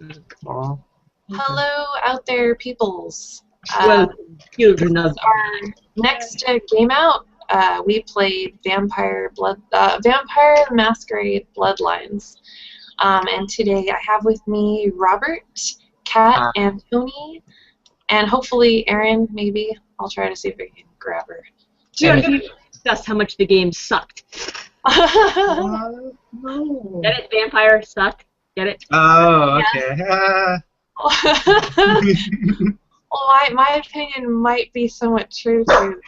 Aw. Hello out there, peoples. Well, children This of is our next game out. We played Vampire Masquerade-Bloodlines. And today I have with me Robert, Kat, and Tony, and hopefully Erin, maybe. I'll try to see if I can grab her. we already discussed how much the game sucked. No. Get it? Vampire sucked. Get it? Oh, okay. Well, my opinion might be somewhat true too.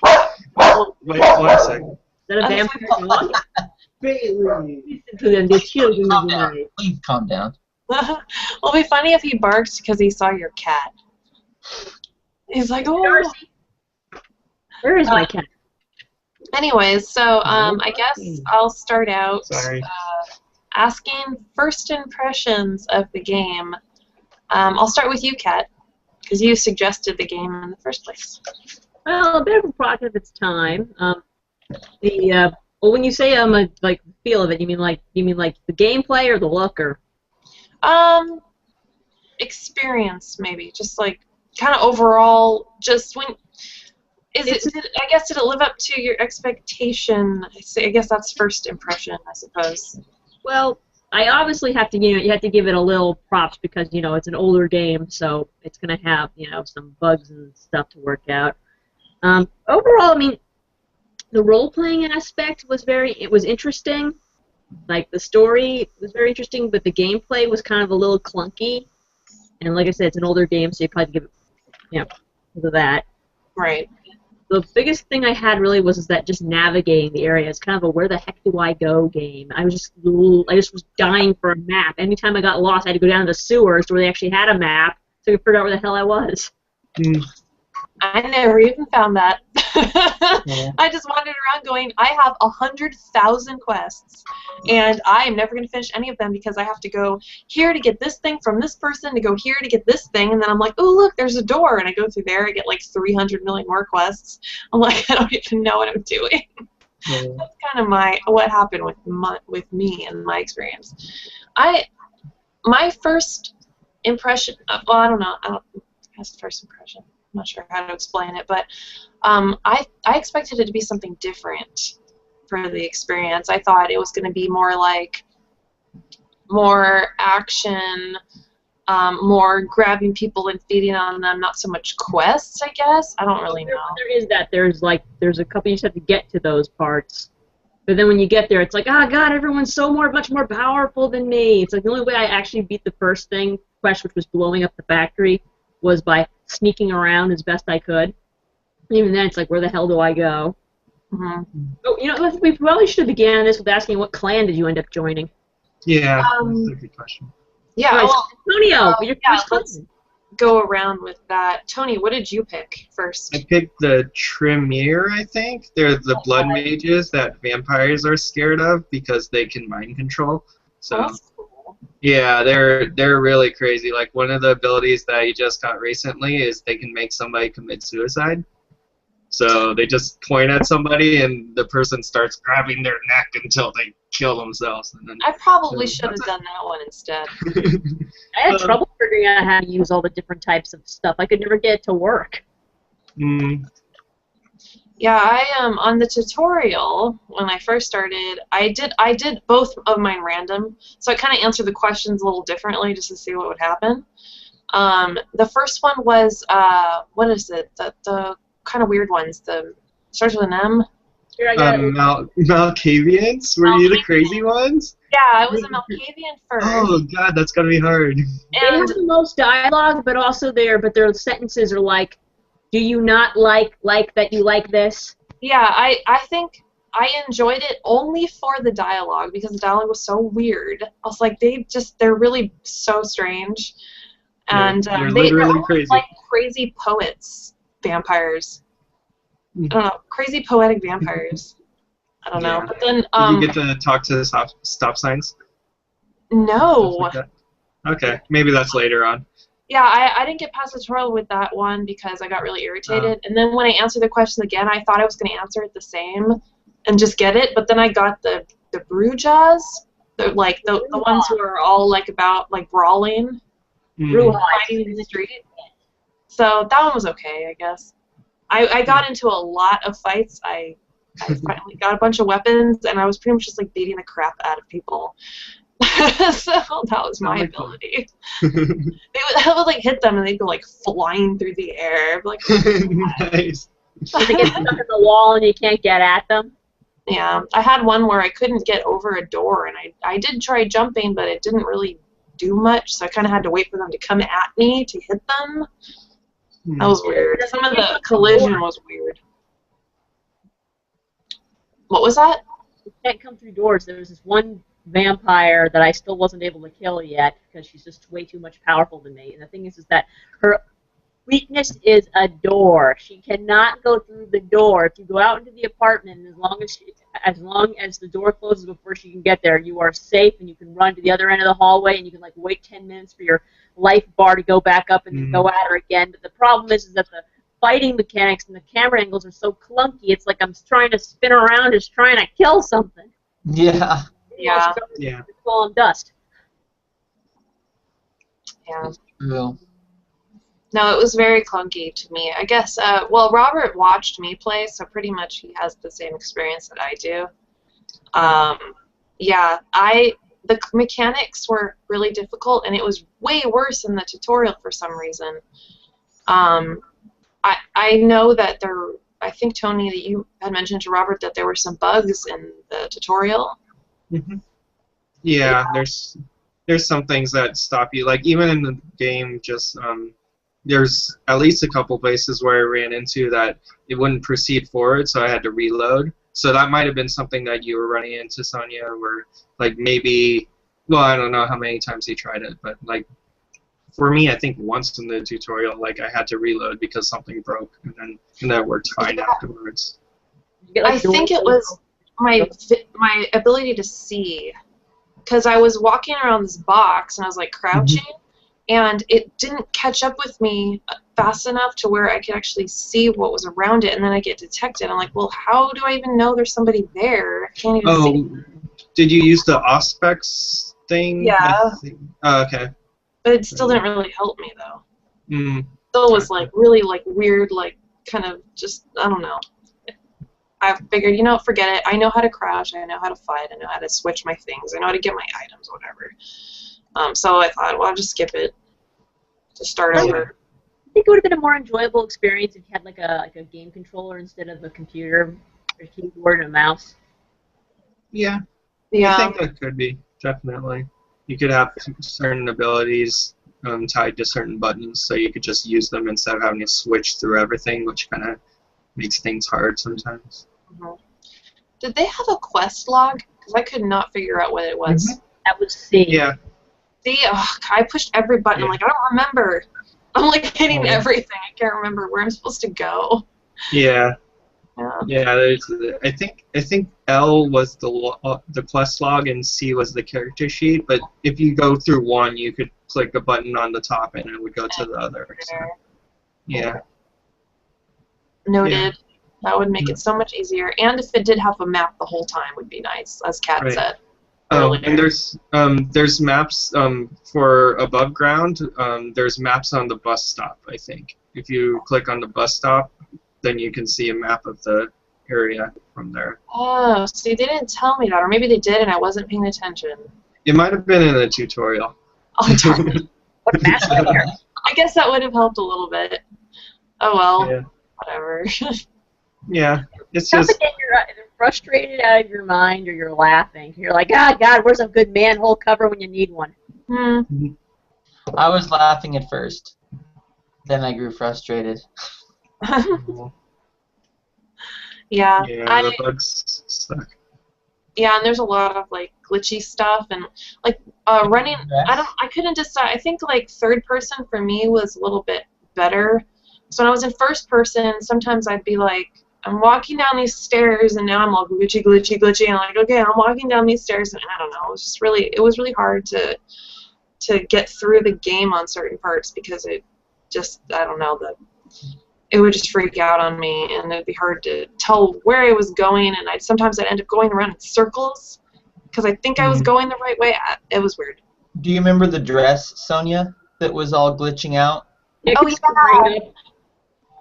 Wait 1 second. Is that a vampire dog? Bailey. Listen to them, they're children Calm of the down. night. Please calm down. It'll be funny if he barked because he saw your cat. He's like, oh. Darcy, where is my cat? Anyways, so I guess I'll start out asking first impressions of the game. I'll start with you, Kat, because you suggested the game in the first place. Well, a bit of a product of its time. Well, when you say like feel of it, you mean like the gameplay or the look or? Experience maybe, just like kind of overall. Just when I guess did it live up to your expectation? I guess that's first impression, I suppose. Well, I obviously have to, you have to give it a little props because, it's an older game, so it's going to have, some bugs and stuff to work out. Overall, I mean, the role-playing aspect was interesting. Like, the story was very interesting, but the gameplay was kind of a little clunky. And like I said, it's an older game, so you probably give it, because of that. Right. The biggest thing I had really was that just navigating the area. It's kind of a where the heck do I go game. I just was dying for a map. Anytime I got lost, I had to go down to the sewers where they actually had a map so I could figure out where the hell I was. I never even found that. Yeah. I just wandered around going, I have 100,000 quests, and I am never going to finish any of them because I have to go here to get this thing from this person, to go here to get this thing, and then I'm like, oh, look, there's a door, and I go through there, I get like 300 million more quests. I'm like, I don't even know what I'm doing. Yeah. That's kind of what happened with me and my experience. My first impression, well, I don't know, that's the first impression. I'm not sure how to explain it, but I expected it to be something different for the experience. I thought it was going to be more action, more grabbing people and feeding on them, not so much quests, I guess. I don't really know. There is that. There's a couple you just have to get to those parts. But then when you get there, it's like, oh god, everyone's much more powerful than me. It's like the only way I actually beat the first quest, which was blowing up the factory, was by sneaking around as best I could. Even then, it's like, where the hell do I go? Mm-hmm. Oh, we probably should have began this with asking what clan did you end up joining? Yeah, that's a good question. Yeah, Right, well, Antonio, your first let's clan. go around with that. Tony, what did you pick first? I picked the Tremere, I think. They're the blood mages that vampires are scared of because they can mind control. So. Oh, that's cool. Yeah, they're really crazy. Like, one of the abilities that I just got recently is they can make somebody commit suicide. So they just point at somebody and the person starts grabbing their neck until they kill themselves. And then I probably should have done that one instead. I had trouble figuring out how to use all the different types of stuff. I could never get it to work. Yeah, I on the tutorial when I first started, I did both of mine random, so I kind of answered the questions a little differently just to see what would happen. The first one was what is it? The kind of weird ones. The starts with an M. Here, I got it. Malkavians? Were you the crazy ones? Yeah, I was a Malkavian first. Oh god, that's gotta be hard. They have the most dialogue, but also but their sentences are like, do you not like that you like this? Yeah, I think I enjoyed it only for the dialogue because the dialogue was so weird. I was like, they're really so strange, and they're they're literally almost crazy. like crazy poets, vampires. I don't know, crazy poetic vampires. I don't know, but then Did you get to talk to the stop signs? No. Like that? Okay, maybe that's later on. Yeah, I didn't get past the tutorial with that one because I got really irritated. And then when I answered the question again, I thought I was going to answer it the same and just get it. But then I got the Brujas, the ones who are all like about like brawling. Brouhaha. fighting in the street. So that one was okay, I guess. I got into a lot of fights. I finally got a bunch of weapons, and I was pretty much just like beating the crap out of people. So that was my ability. I would like hit them, and they'd go like flying through the air. I'd be like, Nice. They get stuck in the wall and you can't get at them. yeah, I had one where I couldn't get over a door, and I did try jumping, but it didn't really do much, so I kind of had to wait for them to come at me to hit them. That was weird. Some of the collision was weird. What was that? You can't come through doors. There was this one vampire that I still wasn't able to kill yet because she's just way too much powerful than me. And the thing is that her weakness is a door. She cannot go through the door. If you go out into the apartment, as long as the door closes before she can get there, you are safe, and you can run to the other end of the hallway, and you can like wait 10 minutes for your life bar to go back up and then go at her again. But the problem is that the fighting mechanics and the camera angles are so clunky. It's like I'm trying to spin around just trying to kill something. Yeah. Yeah. Yeah. Call them dust. Yeah. Real. No, it was very clunky to me. I guess, well, Robert watched me play, so pretty much he has the same experience that I do. Yeah, the mechanics were really difficult, and it was way worse in the tutorial for some reason. I know that I think, Tony, that you had mentioned to Robert that there were some bugs in the tutorial. Mm-hmm. Yeah, there's some things that stop you. Like, even in the game, just there's at least a couple places where I ran into that it wouldn't proceed forward, so I had to reload. So that might have been something that you were running into, Sonia, where, like, maybe, well, I don't know how many times you tried it, but, like, for me, I think once in the tutorial, like, I had to reload because something broke, and that worked fine afterwards. I think it was my ability to see, because I was walking around this box, and I was, like, crouching, and it didn't catch up with me fast enough to where I could actually see what was around it, and then I get detected. I'm like, well, how do I even know there's somebody there? I can't even see. Did you use the Auspex thing? Yeah. Oh, okay. But it still didn't really help me, though. Mm. Still was, like, really, like, weird, like, kind of just, I don't know. I figured, you know, forget it. I know how to crouch. I know how to fight. I know how to switch my things. I know how to get my items, whatever. So I thought, well, I'll just skip it. Just start over. I think it would have been a more enjoyable experience if you had like a game controller instead of a computer, or keyboard and a mouse. Yeah. I think that could be, definitely. You could have certain abilities tied to certain buttons, so you could just use them instead of having to switch through everything, which kind of makes things hard sometimes. Did they have a quest log? Because I could not figure out what it was. That was C. Yeah. See, I pushed every button. I'm like, I don't remember. I'm like hitting everything. I can't remember where I'm supposed to go. Yeah. I think L was the quest log and C was the character sheet. But if you go through one, you could click a button on the top and it would go to the other. So, yeah. Noted. Yeah. That would make it so much easier. And if it did have a map the whole time, would be nice, as Kat said. Oh, and there's maps for above ground. There's maps on the bus stop, I think. If you click on the bus stop, then you can see a map of the area from there. Oh, see, they didn't tell me that, or maybe they did and I wasn't paying attention. It might have been in the tutorial. Oh, darn it. What map here? I guess that would have helped a little bit. Oh, well. Whatever. Yeah, it's just... You're either frustrated out of your mind or you're laughing. You're like, oh, God, where's a good manhole cover when you need one? I was laughing at first. Then I grew frustrated. Yeah, the bugs suck. Yeah, and there's a lot of like glitchy stuff and like running. I couldn't decide. I think like third person for me was a little bit better. So when I was in first person, sometimes I'd be like, I'm walking down these stairs and now I'm all glitchy, and I'm like, okay, I'm walking down these stairs and I don't know. It was really hard to get through the game on certain parts because it just, I don't know, it would just freak out on me and it'd be hard to tell where I was going and sometimes I'd end up going around in circles because I think I was going the right way. It was weird. Do you remember the dress, Sonia? that was all glitching out? Yeah, Oh, 'cause yeah. it's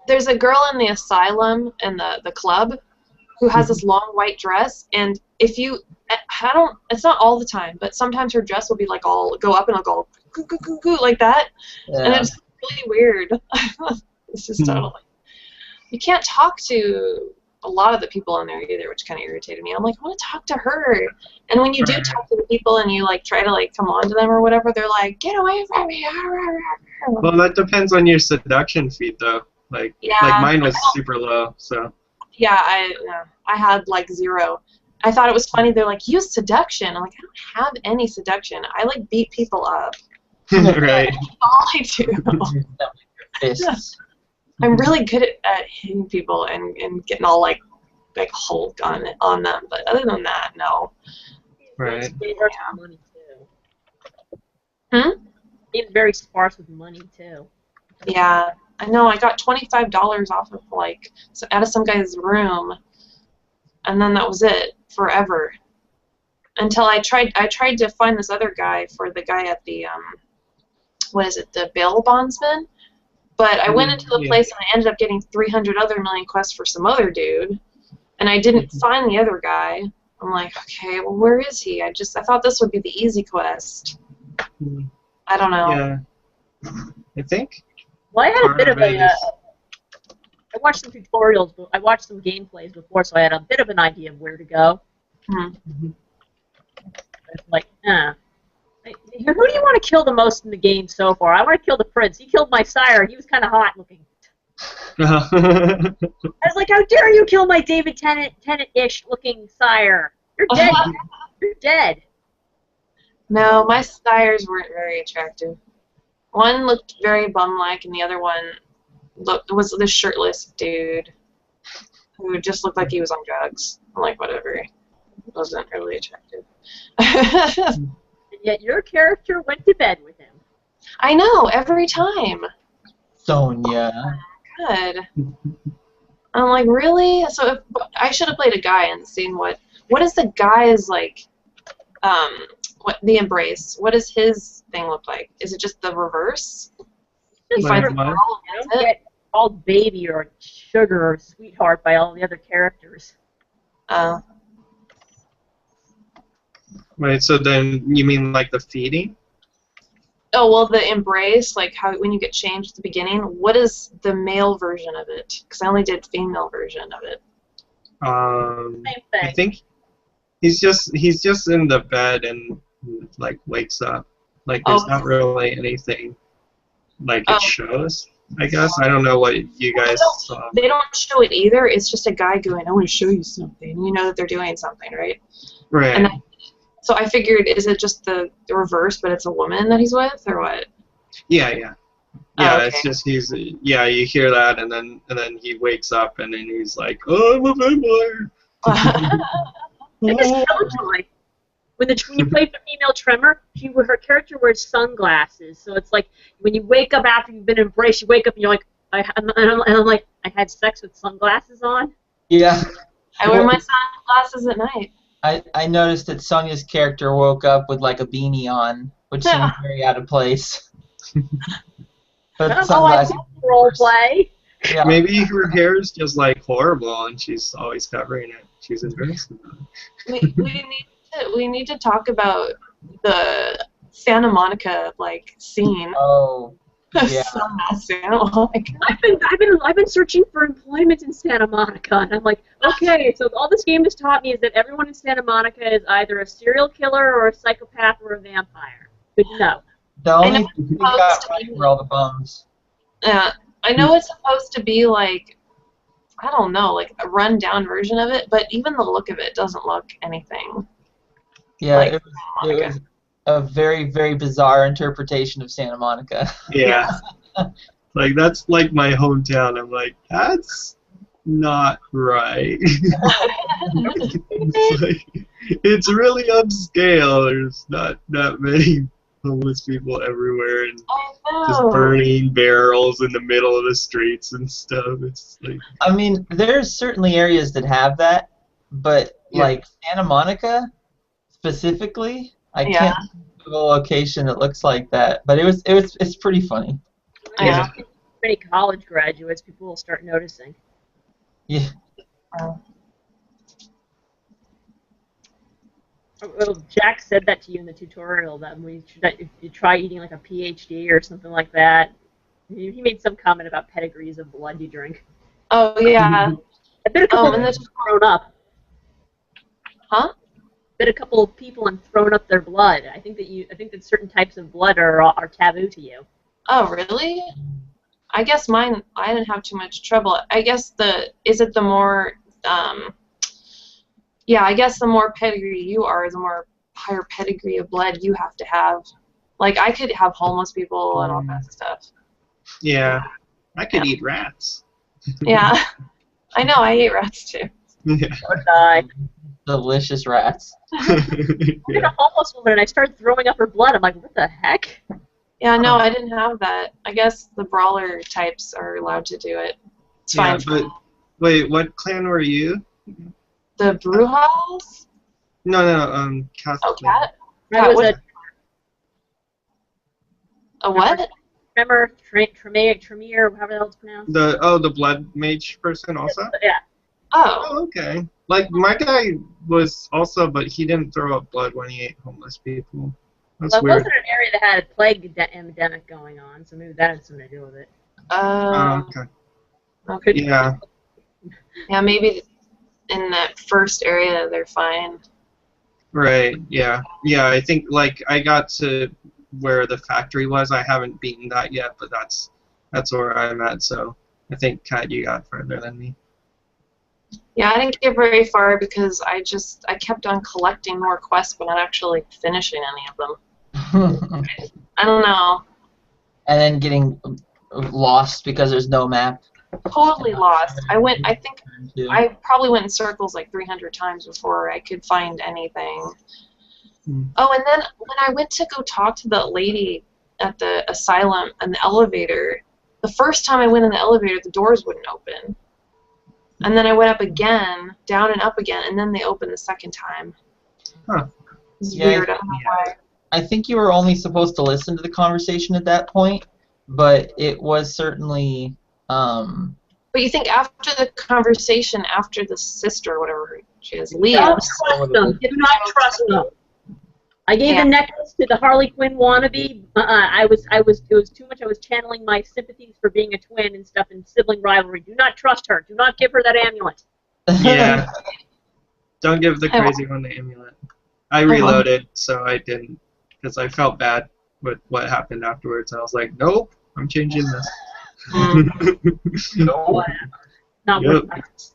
There's a girl in the asylum in the club who has this long white dress, and if you, it's not all the time, but sometimes her dress will be like all go up and it'll go goo, goo, goo, goo, like that, and Yeah. it's really weird. It's just totally. You can't talk to a lot of the people in there either, which kind of irritated me. I'm like, I want to talk to her, and when you do talk to the people and you like try to like come on to them or whatever, they're like, get away from me. Well, that depends on your seduction feed, though. Like mine was super low, so. Yeah, I had like 0. I thought it was funny. They're like, use seduction. I'm like, I don't have any seduction. I like beat people up. Right. That's all I do. Fists. I'm really good at hitting people and getting all like Hulk on them. But other than that, no. Right. very sparse with money too. Hmm? It's very sparse with money too. Yeah, I know. I got $25 off of out of some guy's room, and then that was it forever. Until I tried to find this other guy for the guy at the what is it, the bail bondsman? But I went into the place and I ended up getting 300 other million quests for some other dude, and I didn't find the other guy. I'm like, okay, well, where is he? I thought this would be the easy quest. I don't know. Yeah. I think. Well, I had a bit of it a. is- I watched some tutorials. I watched some gameplays before, so I had a bit of an idea of where to go. It's like, who do you want to kill the most in the game so far? I want to kill the prince. He killed my sire. He was kind of hot looking. I was like, how dare you kill my David Tennant-ish looking sire? You're dead. You're dead. No, my sires weren't very attractive. One looked very bum-like, and the other one was this shirtless dude who just looked like he was on drugs. I'm like, whatever. It wasn't really attractive. And yet your character went to bed with him. I know, every time. Sonya. Good. I'm like, really? So I should have played a guy and seen what is the guy's like, what the embrace? What does his thing look like? Is it just the reverse? He finds a girl and You that's don't it? get called baby or sugar or sweetheart by all the other characters. Right, so then you mean like the feeding? Oh, well, the embrace, like how when you get changed at the beginning, what is the male version of it? Because I only did female version of it. Same thing. I think he's just in the bed and like wakes up. Like there's not really anything like it shows. I guess I don't know what you guys saw. They don't show it either. It's just a guy going, "I want to show you something." You know that they're doing something, right? Right. And so I figured, is it just the reverse, but it's a woman that he's with, or what? Yeah. Yeah, okay. it's just you hear that and then he wakes up and then he's like, oh, I'm a vampire. Like this Killjoy. When you play the female Tremor, her character wears sunglasses. So it's like when you wake up after you've been embraced, you wake up and you're like, I'm like, I had sex with sunglasses on. Yeah. I wear my sunglasses at night. I noticed that Sonya's character woke up with like a beanie on, which seemed very out of place. But sunglasses. Role play. Yeah. Maybe her hair is just like horrible and she's always covering it. She's embarrassed about it. We need to talk about the Santa Monica like scene. Oh. Yeah. Santa Monica. I've been searching for employment in Santa Monica, and I'm like, okay, so all this game has taught me is that everyone in Santa Monica is either a serial killer or a psychopath or a vampire. Good to know. The only thing we got right were all the bums. Yeah, I know it's supposed to be like, I don't know, like a run-down version of it, but even the look of it doesn't look anything. Yeah, like it was a very, very bizarre interpretation of Santa Monica. Yeah. Like, that's like my hometown. I'm like, that's not right. It's really upscale. There's not that many homeless people everywhere and just burning barrels in the middle of the streets and stuff. It's like, I mean, there's certainly areas that have that, but like Santa Monica specifically, I a location that looks like that, but it's pretty funny. Yeah. Many college graduates, people will start noticing. Yeah. Well, Jack said that to you in the tutorial that if you try eating like a PhD or something like that. He made some comment about pedigrees of blood you drink. Oh yeah. I bet a couple and of people thrown up. Huh? Bet a couple of people and thrown up their blood. I think that certain types of blood are taboo to you. Oh really? I guess mine. I didn't have too much trouble. I guess the more yeah, I guess the more pedigree you are, the more higher pedigree of blood you have to have. Like, I could have homeless people and all kinds of stuff. Yeah. I could eat rats. Yeah. I know, I ate rats too. Yeah. Would die. Delicious rats. I met a homeless woman and I started throwing up her blood. I'm like, what the heck? Yeah, no, I didn't have that. I guess the brawler types are allowed to do it. It's fine. But wait, what clan were you? The Brujas? No, Cat. Oh, Cat? I was a what? Tremor, Tremere, however the hell it's pronounced. The blood mage person also? Yeah. Oh. Oh, okay. Like my guy was also, but he didn't throw up blood when he ate homeless people. That's Well, it weird. wasn't an area that had a plague epidemic going on, so maybe that had something to do with it. Okay. Okay. Yeah. Yeah, maybe in that first area they're fine. Right. Yeah. Yeah. I think like I got to where the factory was. I haven't beaten that yet, but that's where I'm at. So I think Kat, you got further than me. Yeah, I didn't get very far because I kept on collecting more quests, but not actually finishing any of them. I don't know. And then getting lost because there's no map. Totally lost. I think I probably went in circles like 300 times before I could find anything. Oh, and then when I went to go talk to the lady at the asylum in the elevator, the first time I went in the elevator, the doors wouldn't open. And then I went up again, down and up again, and then they opened the second time. Huh. It's Yeah, weird. I don't know why. I think you were only supposed to listen to the conversation at that point, but it was certainly. But you think after the conversation, after the sister, or whatever she is, Don't leaves. trust them. Do not trust them. I gave the necklace to the Harley Quinn wannabe. It was too much. I was channeling my sympathies for being a twin and stuff and sibling rivalry. Do not trust her. Do not give her that amulet. Yeah. Don't give the crazy one the amulet. I reloaded, so I didn't, because I felt bad with what happened afterwards. I was like, nope, I'm changing this. No. Not Yep. worth it.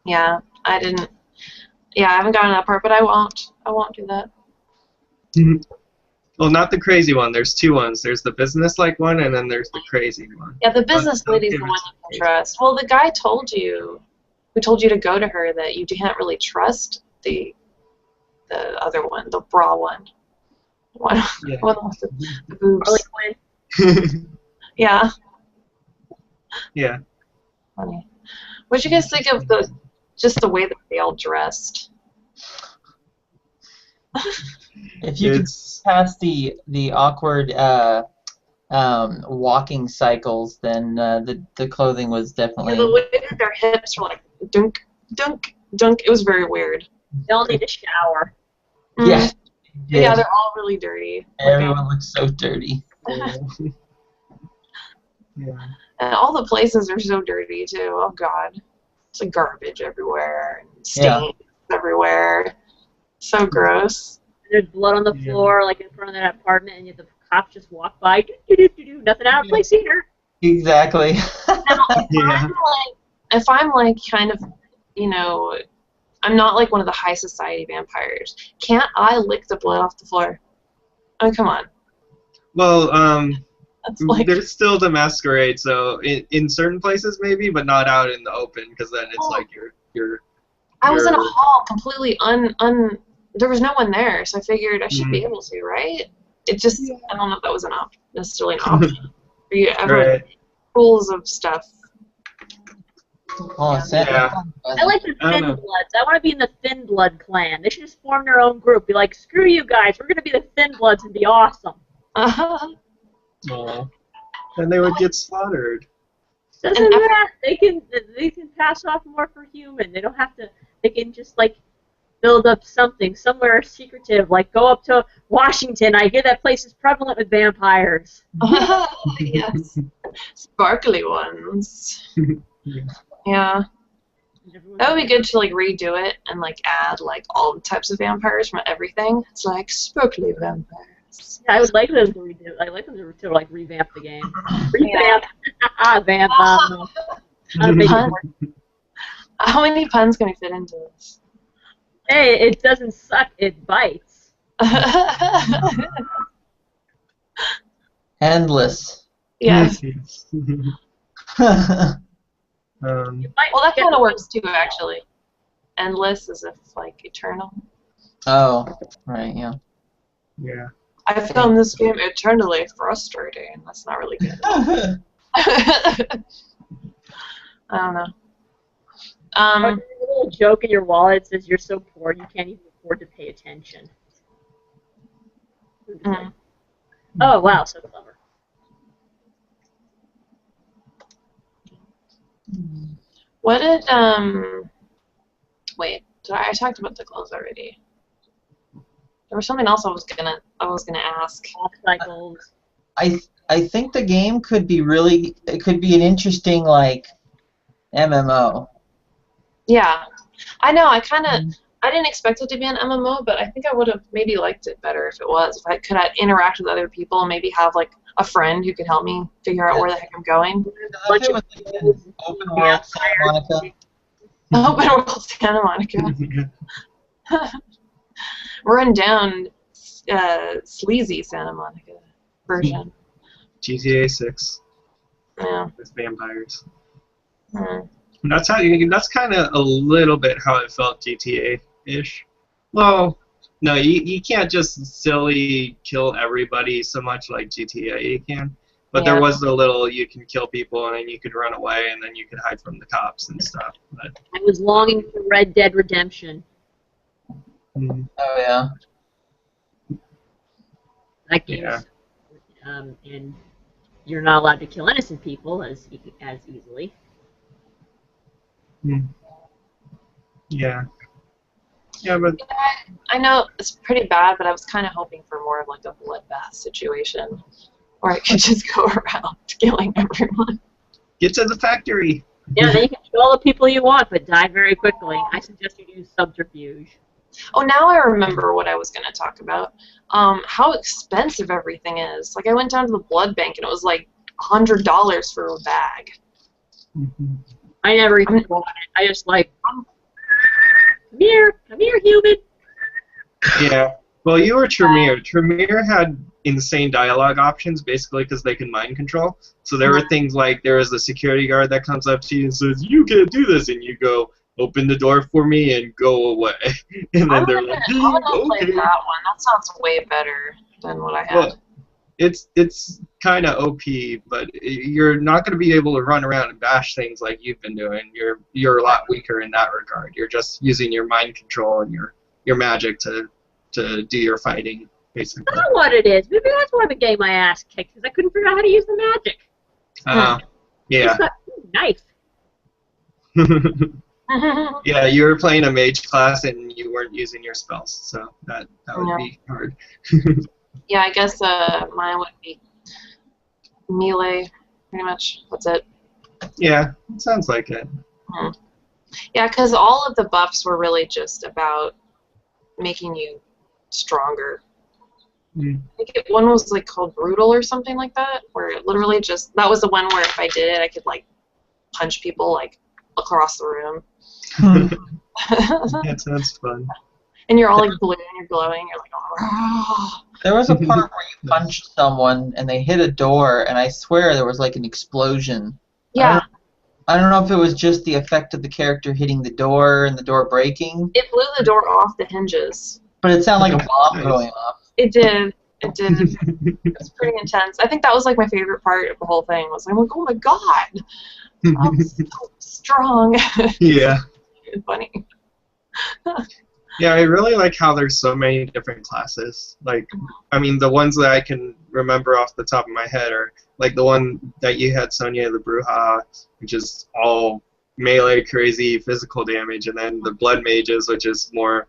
Yeah, I didn't. Yeah, I haven't gotten that part, but I won't. I won't do that. Well, not the crazy one. There's two ones. There's the business-like one, and then there's the crazy one. Yeah, the business lady's the one you can trust. Well, the guy told you, who told you to go to her, that you can't really trust the other one, the bra one. One with the boobs. Harley Quinn. Yeah. Yeah. Funny. What'd you guys think of just the way that they all dressed? If you could pass the awkward walking cycles, then the clothing was definitely. The way that their hips were like dunk, dunk, dunk. It was very weird. They all need a shower. Yeah. Yeah, they're all really dirty. Everyone looks so dirty. Yeah. And all the places are so dirty too. Oh God, it's like garbage everywhere and stains everywhere. So gross. There's blood on the floor, like in front of that apartment, and the cops just walk by. Nothing out of place here. Exactly. Now, if I'm like kind of, I'm not like one of the high society vampires. Can't I lick the blood off the floor? Oh, come on. Well, That's like, there's still the masquerade, so in certain places maybe, but not out in the open, because then it's like you're. I was in a hall completely there was no one there, so I figured I should be able to, right? It just, I don't know if that was necessarily an option. Are you ever pools of stuff? Oh, Yeah. I like the I don't Thin know. Bloods. I want to be in the Thin Blood clan. They should just form their own group. Be like, screw you guys. We're going to be the Thin Bloods and be awesome. Aw. And they would get slaughtered. Doesn't And matter. They can pass off more for human. They don't have to. They can just like build up something somewhere secretive. Like go up to Washington. I hear that place is prevalent with vampires. Yes. Sparkly ones. Yeah. That would be good to like redo it and like add like all the types of vampires from everything. It's like sparkly vampires. Yeah, I would like them to redo. I like them to like revamp the game. Revamp. Vamp. Pun. How many puns can we fit into this? Hey, it doesn't suck. It bites. Endless. Yes. Um, Well, that kind of works too, actually. Endless as if like eternal. Oh, right, yeah. yeah. I found this game eternally frustrating. That's not really good. I don't know. There's a little joke in your wallet that says you're so poor you can't even afford to pay attention. Mm. Oh wow, so clever. What did wait, I talked about the clothes already. There was something else I was gonna ask. Off cycles. I think the game could be it could be an interesting like MMO. Yeah. I know, I didn't expect it to be an MMO, but I think I would have maybe liked it better if it was. If I could interact with other people and maybe have like a friend who could help me figure out where the heck I'm going. If it was like an open world Santa Monica. Open world Santa Monica. Run down sleazy Santa Monica version. GTA 6 Yeah. with vampires. Mm. That's kind of a little bit how it felt GTA-ish. Well, no, you can't just silly kill everybody so much like GTA can. But Yeah. there was a little you can kill people and then you could run away and then you could hide from the cops and stuff. But, I was longing for Red Dead Redemption. Oh yeah. That game, Yeah. and you're not allowed to kill innocent people as easily. yeah. Yeah, but I know it's pretty bad, but I was kind of hoping for more of like a bloodbath situation where I could just go around killing everyone. get to the factory. Yeah, then you can kill all the people you want, but die very quickly. I suggest you use subterfuge. Oh, now I remember what I was going to talk about. How expensive everything is. Like, I went down to the blood bank, and it was like $100 for a bag. I never even bought it. I just like, come here, human. Yeah. Well, you were Tremere. Tremere had insane dialogue options, basically, because they can mind control. So there were things like there was a security guard that comes up to you and says, "You can't do this," and you go, "Open the door for me and go away." And then they're like, I'm gonna play "Okay." that one. That sounds way better than what I had. Well, it's kind of OP, but you're not going to be able to run around and bash things like you've been doing. You're a lot weaker in that regard. You're just using your mind control and your magic to do your fighting, basically. I don't know what it is. Maybe that's why the game my ass kicked, because I couldn't figure out how to use the magic. Yeah. Just got, knife. Yeah, you were playing a mage class and you weren't using your spells, so that would be hard. Yeah, I guess mine would be melee, pretty much. That's it. Yeah, it sounds like it. Yeah, because all of the buffs were really just about making you stronger. I think one was like called Brutal or something like that, where it literally just, that was the one where if I did it, I could like punch people like across the room. That sounds fun. And you're all like blue and you're glowing. You're like, oh. There was a part where you punched someone and they hit a door, and I swear there was like an explosion. Yeah. I don't know if it was just the effect of the character hitting the door and the door breaking. It blew the door off the hinges. But it sounded like a bomb Nice. going off. It did. It did. It was pretty intense. I think that was like my favorite part of the whole thing. Was I'm like, oh my god, that was so strong. Yeah. It's funny. Yeah, I really like how there's so many different classes. Like, I mean, the ones that I can remember off the top of my head are like the one that you had, Sonya the Bruja, which is all melee crazy physical damage, and then the Blood Mages, which is more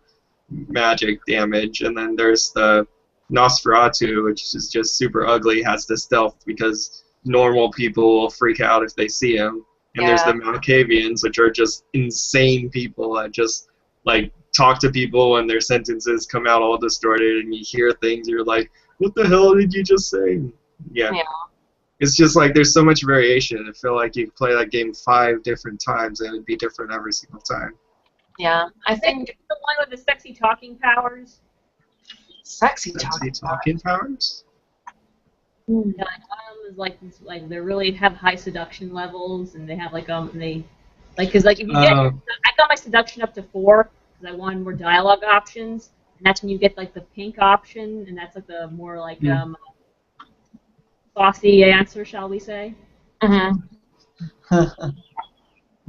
magic damage, and then there's the Nosferatu, which is just super ugly, has the stealth because normal people will freak out if they see him. And there's the Malkavians, which are just insane people that just like talk to people and their sentences come out all distorted and you hear things, you're like, what the hell did you just say? Yeah. It's just like there's so much variation. I feel like you could play that game 5 different times and it would be different every single time. Yeah, I think the one with the sexy talking powers. Sexy talking powers? Yeah, like one of them is like they really have high seduction levels, and they have like because like if you get, I got my seduction up to 4 because I wanted more dialogue options, and that's when you get like the pink option, and that's like the more like saucy answer, shall we say?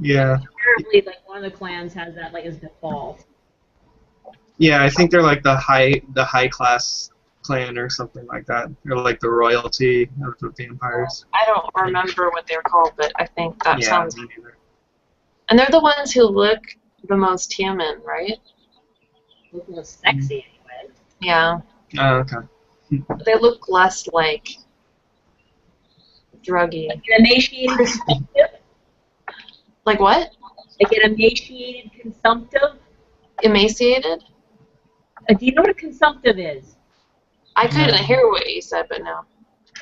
Yeah. Apparently, like one of the clans has that like as default. Yeah, I think they're like the high class clan or something like that. They're like the royalty of the vampires. I don't remember what they're called, but I think that sounds. Me neither. And they're the ones who look the most human, right? Look the most sexy, anyway. Yeah. Oh, okay. They look less like druggy. Like an emaciated consumptive? Like what? Like an emaciated consumptive? Emaciated? Do you know what a consumptive is? I couldn't hear what you said, but no.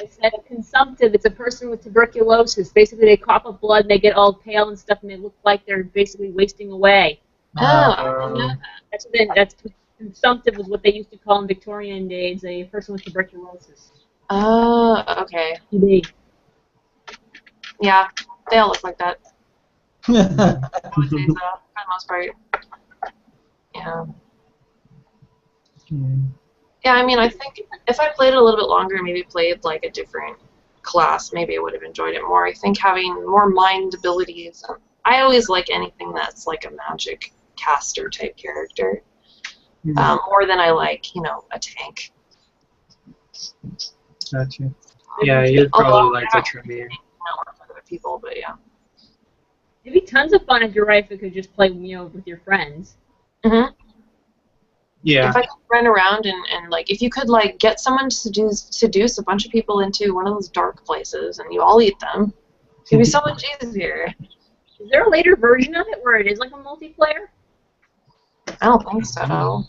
I said a consumptive, it's a person with tuberculosis. Basically, they cough up blood and they get all pale and stuff, and they look like they're basically wasting away. That's consumptive was what they used to call in Victorian days a person with tuberculosis. Oh, okay. Yeah, they all look like that. I would say so, for the most part. Yeah. Yeah, I mean, I think if I played it a little bit longer and maybe played like a different class, maybe I would have enjoyed it more. I think having more mind abilities, I always like anything that's like a magic caster type character, more than I like, you know, a tank. Gotcha. Yeah, you'd probably like the Tremere. Not with other people, but yeah. It'd be tons of fun if you're right if you could just play, you know, with your friends. Yeah. If I could run around and like, if you could like get someone to seduce a bunch of people into one of those dark places and you all eat them, it'd be so much easier. Is there a later version of it where it is like a multiplayer? I don't think so.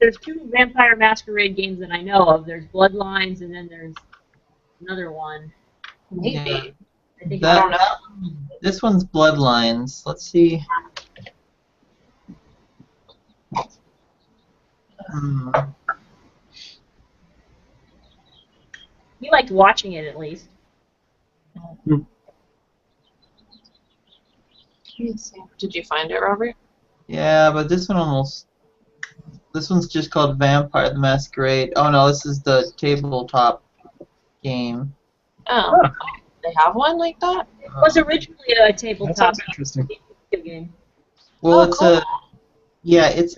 There's 2 Vampire Masquerade games that I know of. There's Bloodlines and then there's another one. Maybe. Yeah. I think I don't know. This one's Bloodlines. Let's see. You liked watching it at least. Did you find it, Robert? Yeah, but this one's just called Vampire the Masquerade. Oh no, this is the tabletop game. Oh, they have one like that? It was originally a tabletop That sounds interesting. game. Well, Oh, cool. it's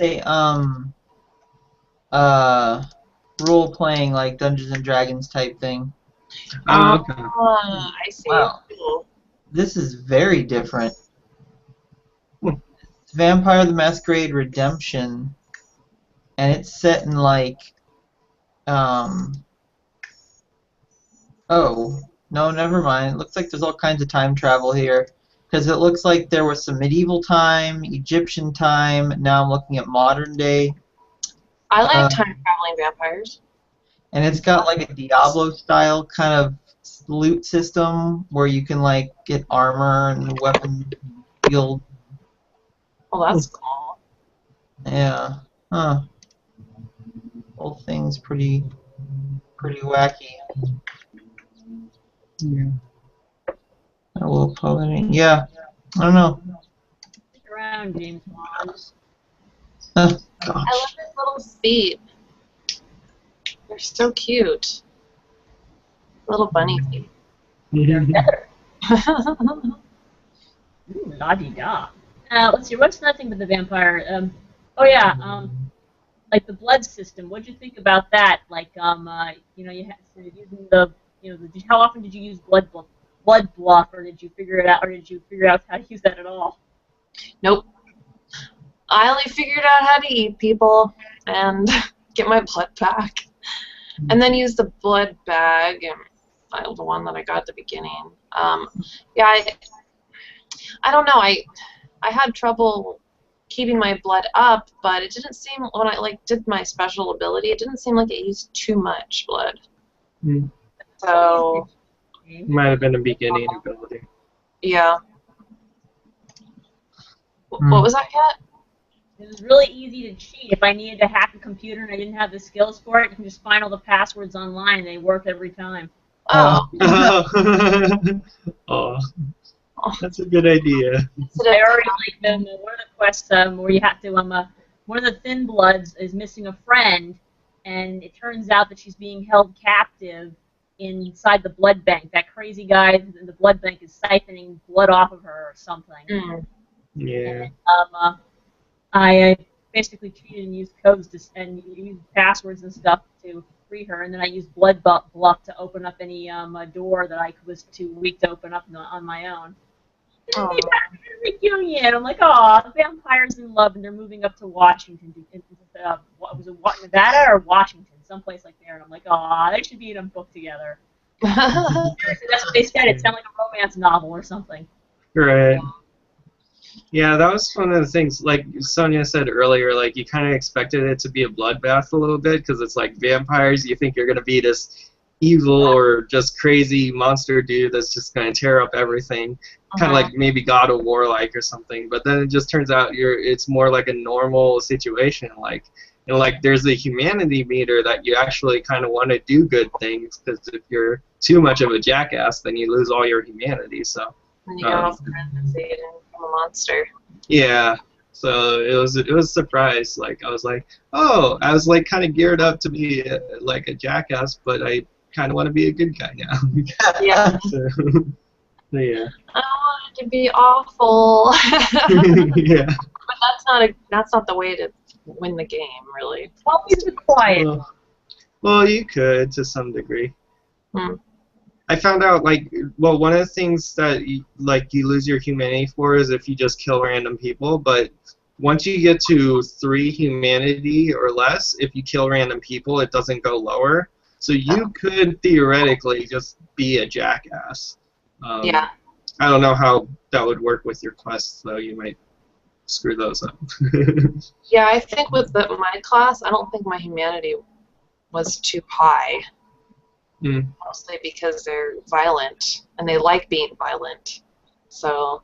a role-playing like Dungeons and Dragons type thing. Okay. I see. Wow. Cool. This is very different. It's Vampire the Masquerade Redemption, and it's set in like oh, no, never mind. It looks like there's all kinds of time travel here. Because it looks like there was some medieval time, Egyptian time, now I'm looking at modern day. I like time-traveling vampires. And it's got like a Diablo-style kind of loot system where you can like get armor and weapons, shield. Well, that's cool. Yeah. Huh. Whole thing's pretty wacky. Yeah. I will probably. Yeah. I don't know. Stick around, James Bond. Gosh. I love his little speed. They're so cute. Little bunny feet. Ooh, la-di-da. Let's see, what's nothing but the vampire? Oh yeah, like the blood system. What'd you think about that? Like, you know, you had so you're using the, you know, how often did you use blood bluff, or did you figure it out, or did you figure out how to use that at all? Nope. I only figured out how to eat people and get my blood back. And then use the blood bag, and the one that I got at the beginning. Yeah, I don't know. I had trouble keeping my blood up, but it didn't seem, when I did my special ability, it didn't seem like it used too much blood. Mm. So Might have been a beginning ability. yeah. What was that, Kat? It was really easy to cheat. If I needed to hack a computer and I didn't have the skills for it, you can just find all the passwords online. They work every time. Oh. Oh, that's a good idea. I already like one of the quests where you have to one of the thin bloods is missing a friend, and it turns out that she's being held captive inside the blood bank. That crazy guy in the blood bank is siphoning blood off of her or something. Mm. Yeah. And, I basically cheated and used codes and used passwords and stuff to free her, and then I used blood bluff to open up any door that I was too weak to open up on my own. And they back to the reunion. I'm like, oh, the vampire's in love, and they're moving up to Washington. Was it Nevada or Washington? Someplace like there. And I'm like, oh, they should be in a book together. That's what they said. It sounded like a romance novel or something. Right. Yeah, that was one of the things, like Sonia said earlier, like you kind of expected it to be a bloodbath a little bit, because it's like vampires, you think you're going to be this evil or just crazy monster dude that's just going to tear up everything, kind of like maybe God of War like or something, but then it just turns out it's more like a normal situation, like, you know, like there's a humanity meter that you actually kind of want to do good things, because if you're too much of a jackass, then you lose all your humanity, so. And you go off the from a monster. Yeah, so it was a surprise. Like I was like, oh, I was like kind of geared up to be like a jackass, but I kind of want to be a good guy now. Yeah. So yeah. I want it to be awful. Yeah. But that's not the way to win the game, really. Always be quiet. Well, you could to some degree. Hmm. I found out, like, well, one of the things that you lose your humanity for is if you just kill random people, but once you get to 3 humanity or less, if you kill random people, it doesn't go lower. So you could theoretically just be a jackass. Yeah. I don't know how that would work with your quests, though. You might screw those up. Yeah, I think with my class, I don't think my humanity was too high. Mm. Mostly because they're violent, and they like being violent. So,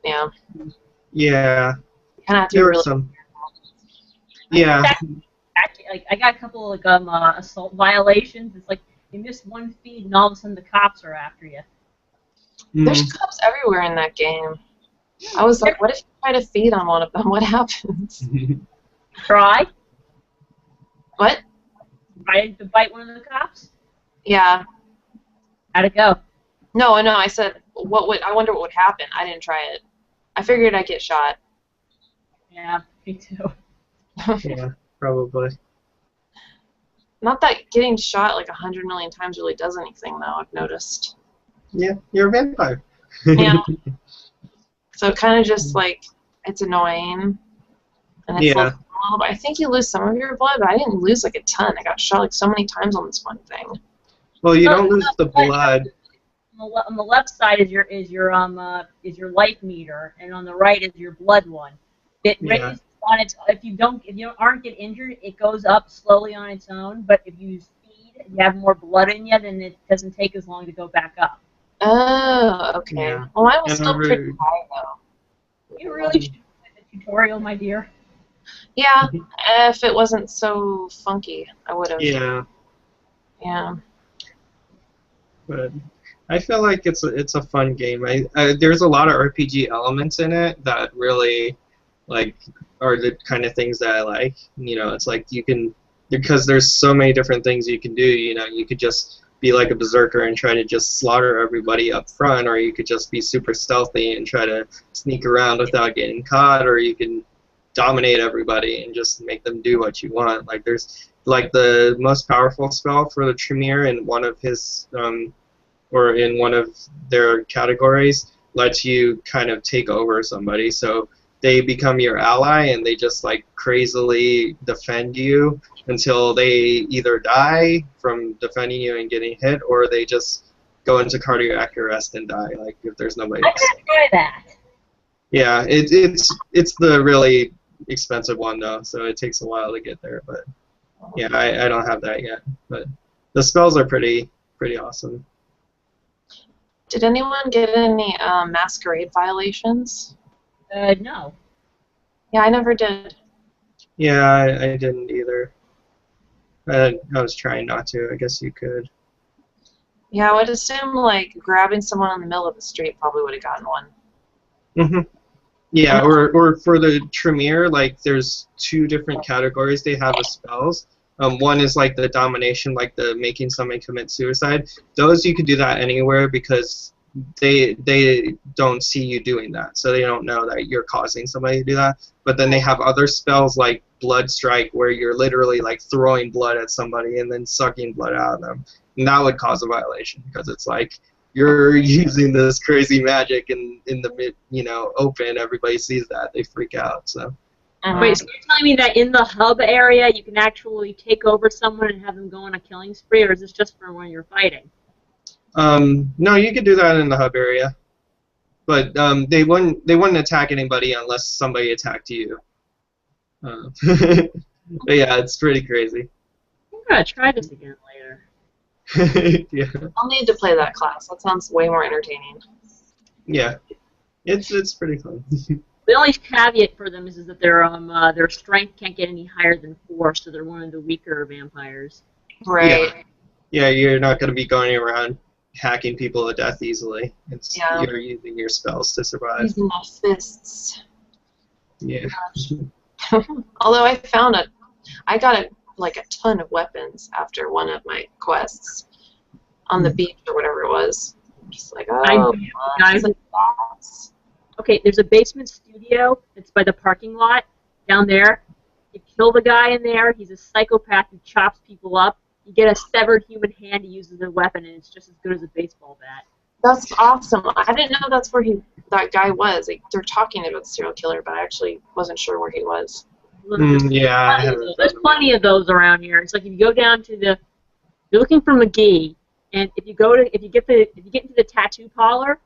yeah. Yeah. You kind of have to There be were really some. Yeah. Actually, like I got a couple of assault violations. It's like you miss one feed, and all of a sudden the cops are after you. There's cops everywhere in that game. I was like, what if you try to feed on one of them? What happens? Try? What? Try to bite one of the cops? Yeah. How'd it go? No, I said, I wonder what would happen. I didn't try it. I figured I'd get shot. Yeah, me too. Yeah, probably. Not that getting shot like 100 million times really does anything, though, I've noticed. Yeah, you're a vampire. Yeah. So kind of just like, it's annoying. And it's like, I think you lose some of your blood, but I didn't lose like a ton. I got shot like so many times on this one thing. Well, you don't lose the blood. On the left side is your life meter, and on the right is your blood one. It raises on its. If you aren't get injured, it goes up slowly on its own. But if you feed, you have more blood in you, then it doesn't take as long to go back up. Oh, okay. Yeah. Well, mine was still pretty high though. You really should do the tutorial, my dear. Yeah, if it wasn't so funky, I would have. Yeah. Yeah. But I feel like it's a fun game. There's a lot of RPG elements in it that really like are the kind of things that I like. You know, it's like because there's so many different things you can do. You know, you could just be like a berserker and try to just slaughter everybody up front, or you could just be super stealthy and try to sneak around without getting caught, or you can dominate everybody and just make them do what you want. Like there's like the most powerful spell for the Tremere in one of his or in one of their categories lets you kind of take over somebody, so they become your ally and they just like crazily defend you until they either die from defending you and getting hit, or they just go into cardiac arrest and die, like if there's nobody I else. gotta try that. Yeah, it's the really expensive one though, so it takes a while to get there. But yeah, I don't have that yet. But the spells are pretty awesome. Did anyone get any Masquerade violations? No. Yeah, I never did. Yeah, I didn't either. I was trying not to. I guess you could. Yeah, I would assume like grabbing someone in the middle of the street probably would have gotten one. Mhm. Yeah, or for the Tremere, like there's two different categories they have of spells. One is like the domination, like the making someone commit suicide. Those you could do that anywhere because they don't see you doing that, so they don't know that you're causing somebody to do that. But then they have other spells like Blood Strike, where you're literally like throwing blood at somebody and then sucking blood out of them, and that would cause a violation because it's like you're using this crazy magic in the open. Everybody sees that, they freak out. So. Wait, so you're telling me that in the hub area you can actually take over someone and have them go on a killing spree, or is this just for when you're fighting? No, you could do that in the hub area, but they wouldn't attack anybody unless somebody attacked you. But yeah, it's pretty crazy. I'm gonna try this again later. Yeah. I'll need to play that class. That sounds way more entertaining. Yeah, it's pretty fun. The only caveat for them is that their strength can't get any higher than 4, so they're one of the weaker vampires. Right. Yeah, you're not going to be going around hacking people to death easily. Yeah. You're using your spells to survive. Using my fists. Yeah. Although I got a ton of weapons after one of my quests on the beach or whatever it was. I'm just like, Okay, there's a basement studio. It's by the parking lot down there. You kill the guy in there. He's a psychopath who chops people up. You get a severed human hand to use as a weapon, and it's just as good as a baseball bat. That's awesome. I didn't know that's where that guy was. Like, they're talking about the serial killer, but I actually wasn't sure where he was. Yeah, there's plenty of those around here. It's like if you go down to you're looking for McGee, and if you get into the tattoo parlor,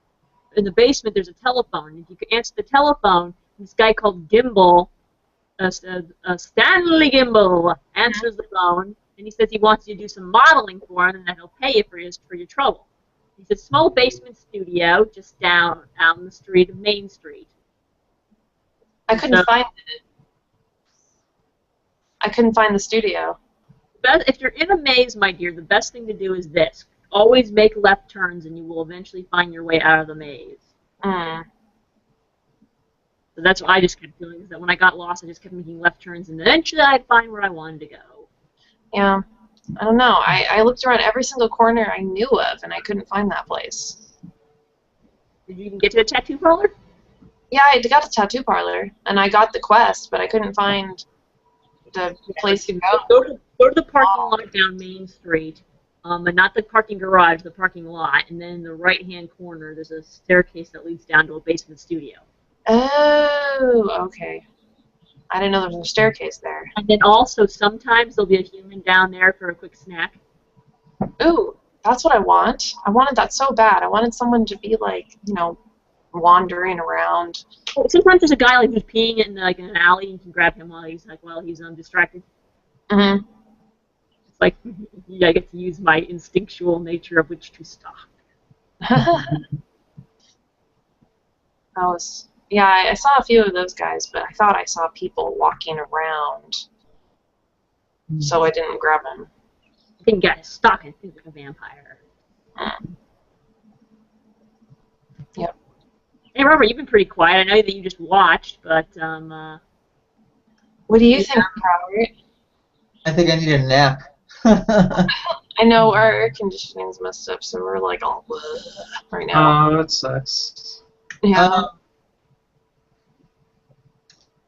in the basement there's a telephone. If you can answer the telephone, this guy called Gimbal, Stanley Gimbal, answers the phone, and he says he wants you to do some modeling for him, and that he'll pay you for your trouble. He said small basement studio just down the street of Main Street. I couldn't find it. I couldn't find the studio. If you're in a maze, my dear, the best thing to do is this. Always make left turns, and you will eventually find your way out of the maze. Mm. So that's what I just kept doing, is that when I got lost, I just kept making left turns, and eventually I'd find where I wanted to go. Yeah. I don't know. I looked around every single corner I knew of, and I couldn't find that place. Did you even get to the tattoo parlor? Yeah, I got the tattoo parlor, and I got the quest, but I couldn't find the place to go. Go to the parking lot down Main Street, and not the parking garage, the parking lot, and then in the right-hand corner there's a staircase that leads down to a basement studio. Oh, okay. I didn't know there was a staircase there. And then also sometimes there'll be a human down there for a quick snack. Ooh, that's what I want. I wanted that so bad. I wanted someone to be like, wandering around. Sometimes there's a guy like who's peeing in an alley, and you can grab him while he's distracted. Mhm. It's like I get to use my instinctual nature of which to stop. I saw a few of those guys, but I thought I saw people walking around, so I didn't grab them. I think got stalking. I think like a vampire. Yep. Hey, Robert, you've been pretty quiet. I know that you just watched, but What do you think, Robert? I think I need a nap. I know our air conditioning's messed up, so we're like all right now. Oh, that sucks. Yeah.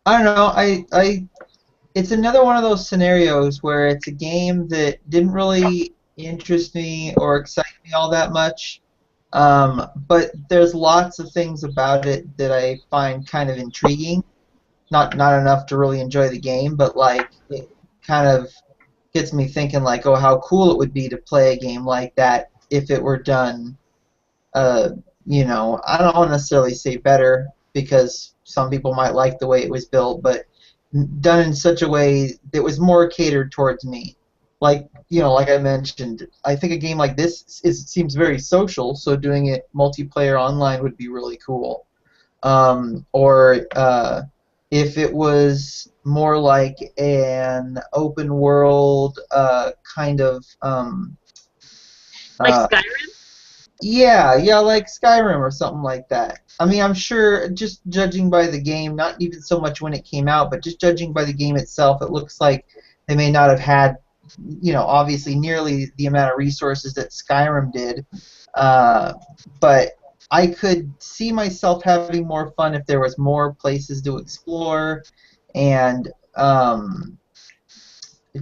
I don't know. It's another one of those scenarios where it's a game that didn't really interest me or excite me all that much. But there's lots of things about it that I find kind of intriguing. Not enough to really enjoy the game, but like it kind of gets me thinking like, oh, how cool it would be to play a game like that if it were done. Uh, I don't want to necessarily say better because some people might like the way it was built, but done in such a way that was more catered towards me. Like like I mentioned, I think a game like this seems very social, so doing it multiplayer online would be really cool. Or if it was more like an open world kind of Like uh, Skyrim? yeah, like Skyrim or something like that. I mean, I'm sure just judging by the game, not even so much when it came out, but just judging by the game itself, it looks like they may not have had, obviously nearly the amount of resources that Skyrim did. Uh, but I could see myself having more fun if there was more places to explore and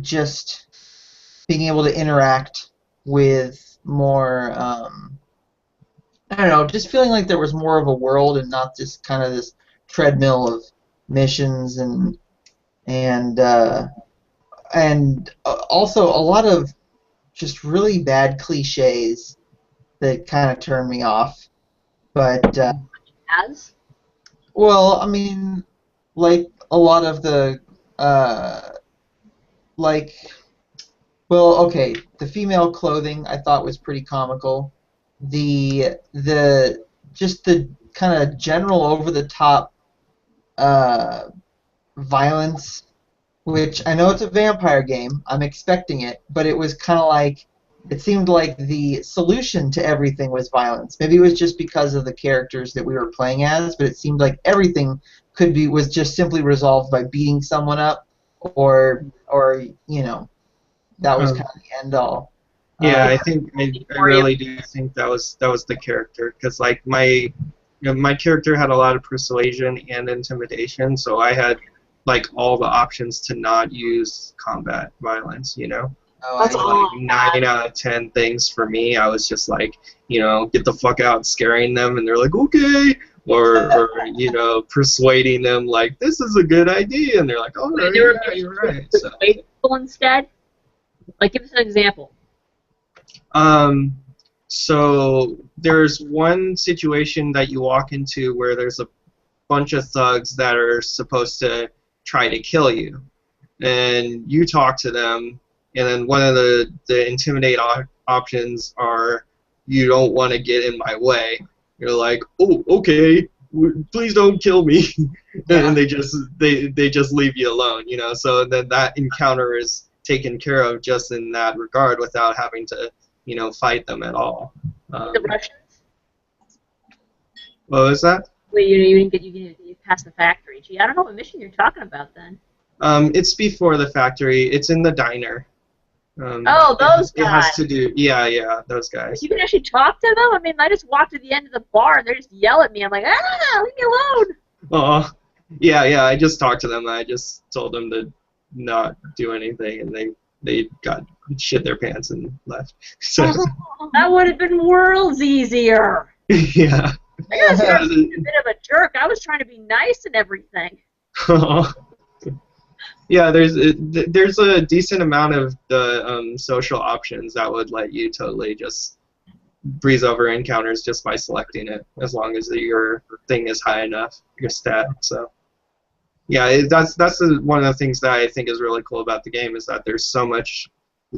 just being able to interact with more. I don't know, just feeling like there was more of a world and not just kind of this treadmill of missions and also a lot of just really bad cliches that kind of turn me off. But As? well, I mean, like a lot of the uh, like okay, the female clothing I thought was pretty comical. The just the kind of general over the top uh, violence, which I know it's a vampire game. I'm expecting it, but it was kind of like it seemed like the solution to everything was violence. Maybe it was just because of the characters that we were playing as, but it seemed like everything was just simply resolved by beating someone up, or that was Um, kind of the end all. yeah, Uh, I For you. really do think that was the character because like my character had a lot of persuasion and intimidation, so I had like all the options to not use combat violence. oh, That's So all like I had. 9 out of 10 things for me, I was just like, get the fuck out, scaring them, and they're like, okay, or persuading them like this is a good idea, and they're like, all right, There were yeah, missions you're with right. So, persuade people instead? Like, give us an example. um, so there's one situation that you walk into where there's a bunch of thugs that are supposed to try to kill you, and you talk to them, and then one of the intimidate options are you don't want to get in my way. You're like, oh, okay, please don't kill me, yeah. and they just leave you alone. So then that encounter is taken care of just in that regard without having to fight them at all. The Russians? What was that? Well, you didn't get past the factory. Gee, I don't know what mission you're talking about then. It's before the factory. It's in the diner. Oh, those It has guys. to do. Yeah, those guys. You can actually talk to them? I mean, I just walk to the end of the bar and they just yell at me. I'm like, leave me alone. Oh, yeah. I just talked to them. I just told them to not do anything, and they got shit their pants and left. So That would have been worlds easier. yeah. I gotta say, I was a bit of a jerk. I was trying to be nice and everything. Yeah, there's a decent amount of the social options that would let you totally just breeze over encounters just by selecting it, as long as your thing is high enough, your stat. So yeah, one of the things that I think is really cool about the game is that there's so much,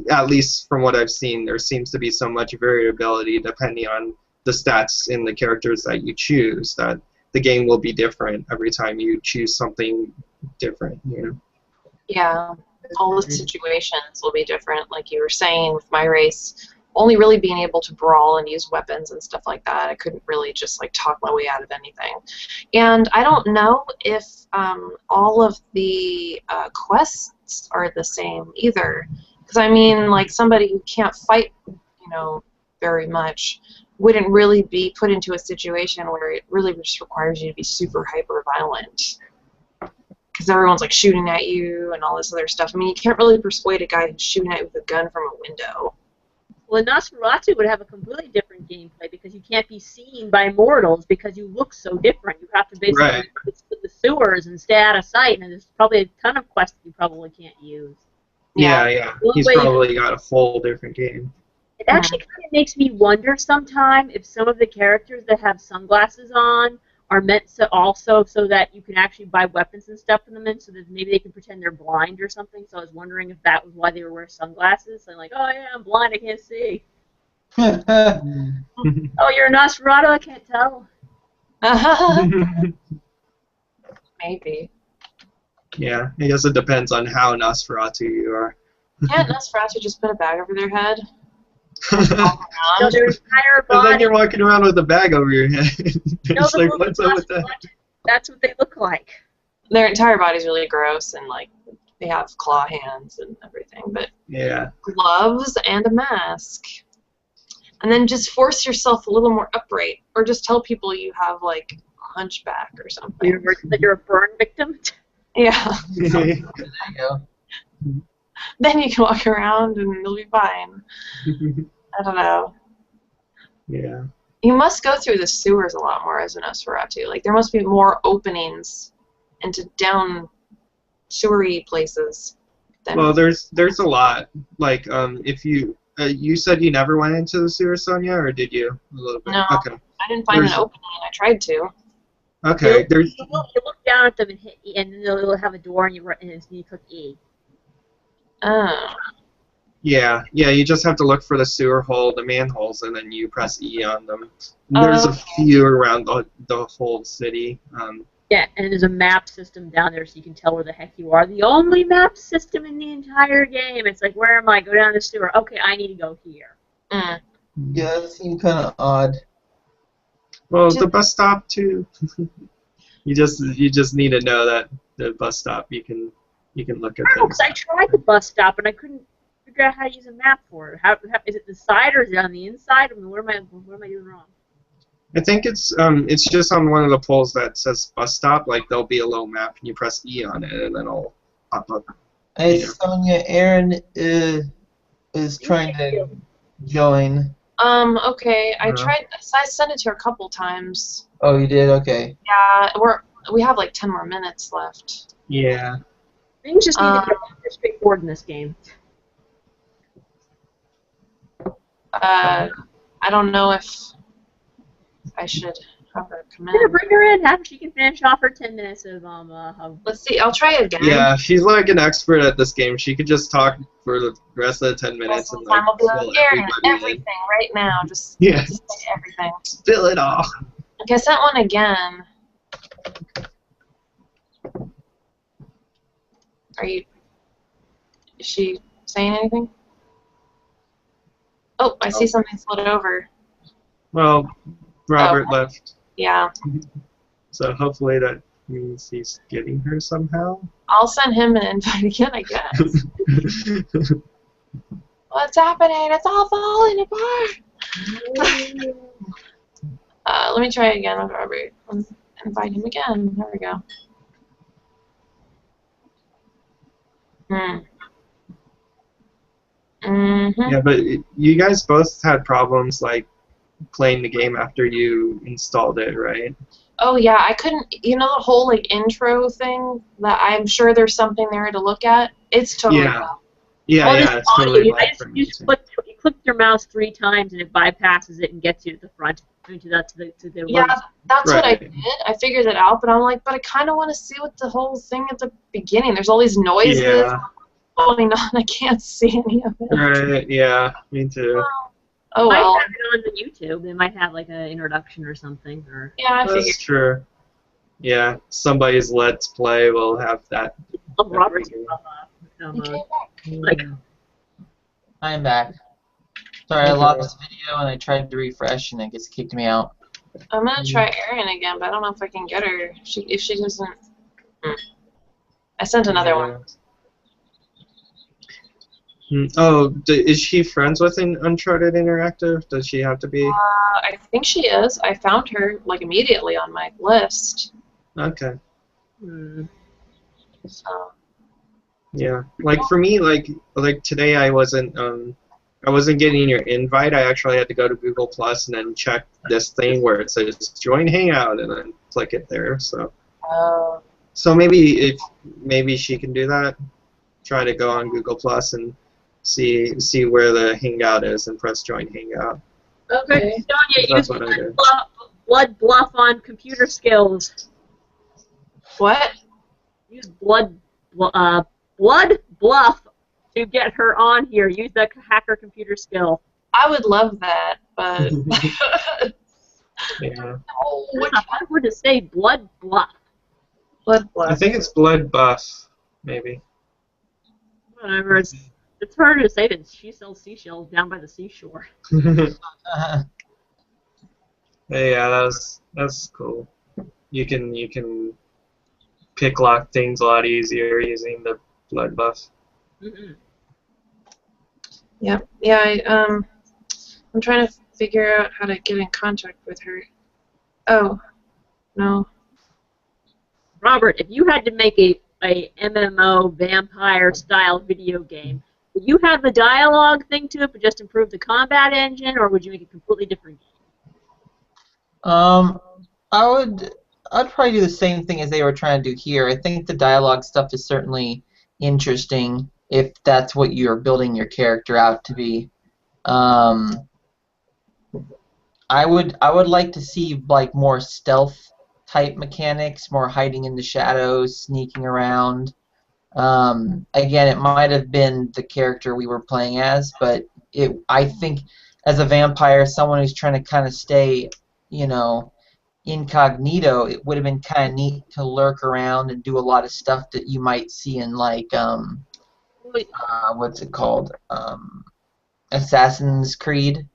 at least from what I've seen, there seems to be so much variability depending on the stats in the characters that you choose, that the game will be different every time you choose something different. Yeah, all the situations will be different. Like you were saying with my race, only really being able to brawl and use weapons and stuff like that. I couldn't really just like talk my way out of anything. And I don't know if all of the quests fights are the same either. Because I mean, like somebody who can't fight, very much, wouldn't really be put into a situation where it really just requires you to be super hyper violent. Because everyone's like shooting at you and all this other stuff. I mean, you can't really persuade a guy who's shooting at you with a gun from a window. Well, Nosferatu would have a completely different gameplay because you can't be seen by mortals because you look so different. You have to basically Right. split the sewers and stay out of sight, and there's probably a ton of quests you probably can't use. Yeah. The only He's way you probably got a full different game. It actually kind of makes me wonder sometimes if some of the characters that have sunglasses on are meant to also so that you can actually buy weapons and stuff from them in, so that maybe they can pretend they're blind or something. So I was wondering if that was why they were wearing sunglasses. And like, oh yeah, I'm blind, I can't see. Oh, you're a Nosferatu, I can't tell. Maybe. Yeah, I guess it depends on how Nosferatu you are. Can't Nosferatu just put a bag over their head? No, their entire And then body. you're walking around with a bag over your head. No, It's the like, movie what's up with that? Nosferatu, that's what they look like. Their entire body's really gross, and like they have claw hands and everything, but Yeah. gloves and a mask. And then just force yourself a little more upright, or just tell people you have like a hunchback or something. That you're a burn victim. Yeah. There you go. Then you can walk around and you'll be fine. I don't know. Yeah. You must go through the sewers a lot more as an Nosferatu. Like there must be more openings into down sewery places. Than Well, there's a lot. Like, if you said you never went into the sewer, Sonia, or did you? A little bit. No. Okay. I didn't find There's- an opening. I tried to. Okay. There's. You look down at them and hit E, and then they'll have a door, and you click E. Oh. Yeah. You just have to look for the sewer hole, the manholes, and then you press E on them. And there's a Okay. few around the whole city. Yeah, and there's a map system down there so you can tell where the heck you are. The only map system in the entire game. It's like, where am I? Go down the sewer. Okay, I need to go here. Mm. Yeah, that seemed kind of odd. Well, the bus stop too. you just need to know that the bus stop you can look at Oh, them. because I tried the bus stop and I couldn't figure out how to use a map for it. How is it the side or is it on the inside? I mean, what am I doing wrong? I think it's just on one of the poles that says bus stop. Like there'll be a little map, and you press E on it, and then it'll pop up. Hey, Yeah. Sonia, Aaron is trying to join. Okay. I Uh-huh. tried. I sent it to her a couple times. Oh, you did? Okay. Yeah, we have like 10 more minutes left. Yeah. Things just need to get more straightforward in this game. I don't know if I should have her come Yeah, in. bring her in. She can finish off her 10 minutes of Let's see. I'll try it again. Yeah, she's like an expert at this game. She could just talk for the rest of the 10 minutes and Time like I'll be like, fill Aaron, everybody in. everything right now. Just Yeah. say everything. Fill it all. Okay, I sent one again. Is she saying anything? Oh, I see something slid over. Well, Robert left, Yeah. so hopefully that means he's getting her somehow. I'll send him an invite again, I guess. What's happening? It's all falling apart. Let me try again with Robert. Invite him again. There we go. Mm-hmm. Yeah, but you guys both had problems like playing the game after you installed it, right? Oh yeah, I couldn't. The whole like intro thing. That I'm sure there's something there to look at. It's totally Yeah. wrong. Yeah, Well, yeah, this it's audio, totally you black for me just too. you click your mouse 3 times and it bypasses it and gets you to the front, to the Yeah, that's what I Right. did. I figured it out, but I'm like, but I kind of want to see what the whole thing at the beginning. There's all these noises Yeah, going on. I can't see any of it. right, yeah, me too. Oh might well. have it on the YouTube. They might have like an introduction or something. Or Yeah, I figured. That's true. Yeah, somebody's Let's Play will have that. oh, Robert's Okay. like I'm back. Sorry, I lost the video and I tried to refresh and it just kicked me out. I'm gonna try Erin again, but I don't know if I can get her. If she doesn't. I sent another one. Oh, is she friends with an Uncharted Interactive? Does she have to be? I think she is. I found her like immediately on my list. Okay. Hmm. So Yeah. Like for me, like today I wasn't getting your invite. I actually had to go to Google Plus and then check this thing where it says join Hangout and then click it there. So maybe she can do that. Try to go on Google Plus and see where the Hangout is and press join Hangout. Okay, okay. Sonia, That's use what I did. blood bluff on computer skills. What? Use blood bluff to get her on here. Use the hacker computer skill. I would love that, but Yeah. That's a hard word to say. Blood bluff. blood I bluff. think it's blood buff, maybe. Whatever. It's harder to say than she sells seashells down by the seashore. Yeah, that's cool. You can pick lock things a lot easier using the blood buff. Mm-mm. Yep. Yeah. I'm trying to figure out how to get in contact with her. Oh, no. Robert, if you had to make a MMO vampire style video game, would you have the dialogue thing to it but just improve the combat engine, or would you make a completely different game? I'd probably do the same thing as they were trying to do here. I think the dialogue stuff is certainly interesting if that's what you're building your character out to be. I would like to see like more stealth type mechanics, more hiding in the shadows, sneaking around. Again, it might have been the character we were playing as, but I think as a vampire, someone who's trying to kind of stay, you know, incognito, it would have been kind of neat to lurk around and do a lot of stuff that you might see in like what's it called, Assassin's Creed.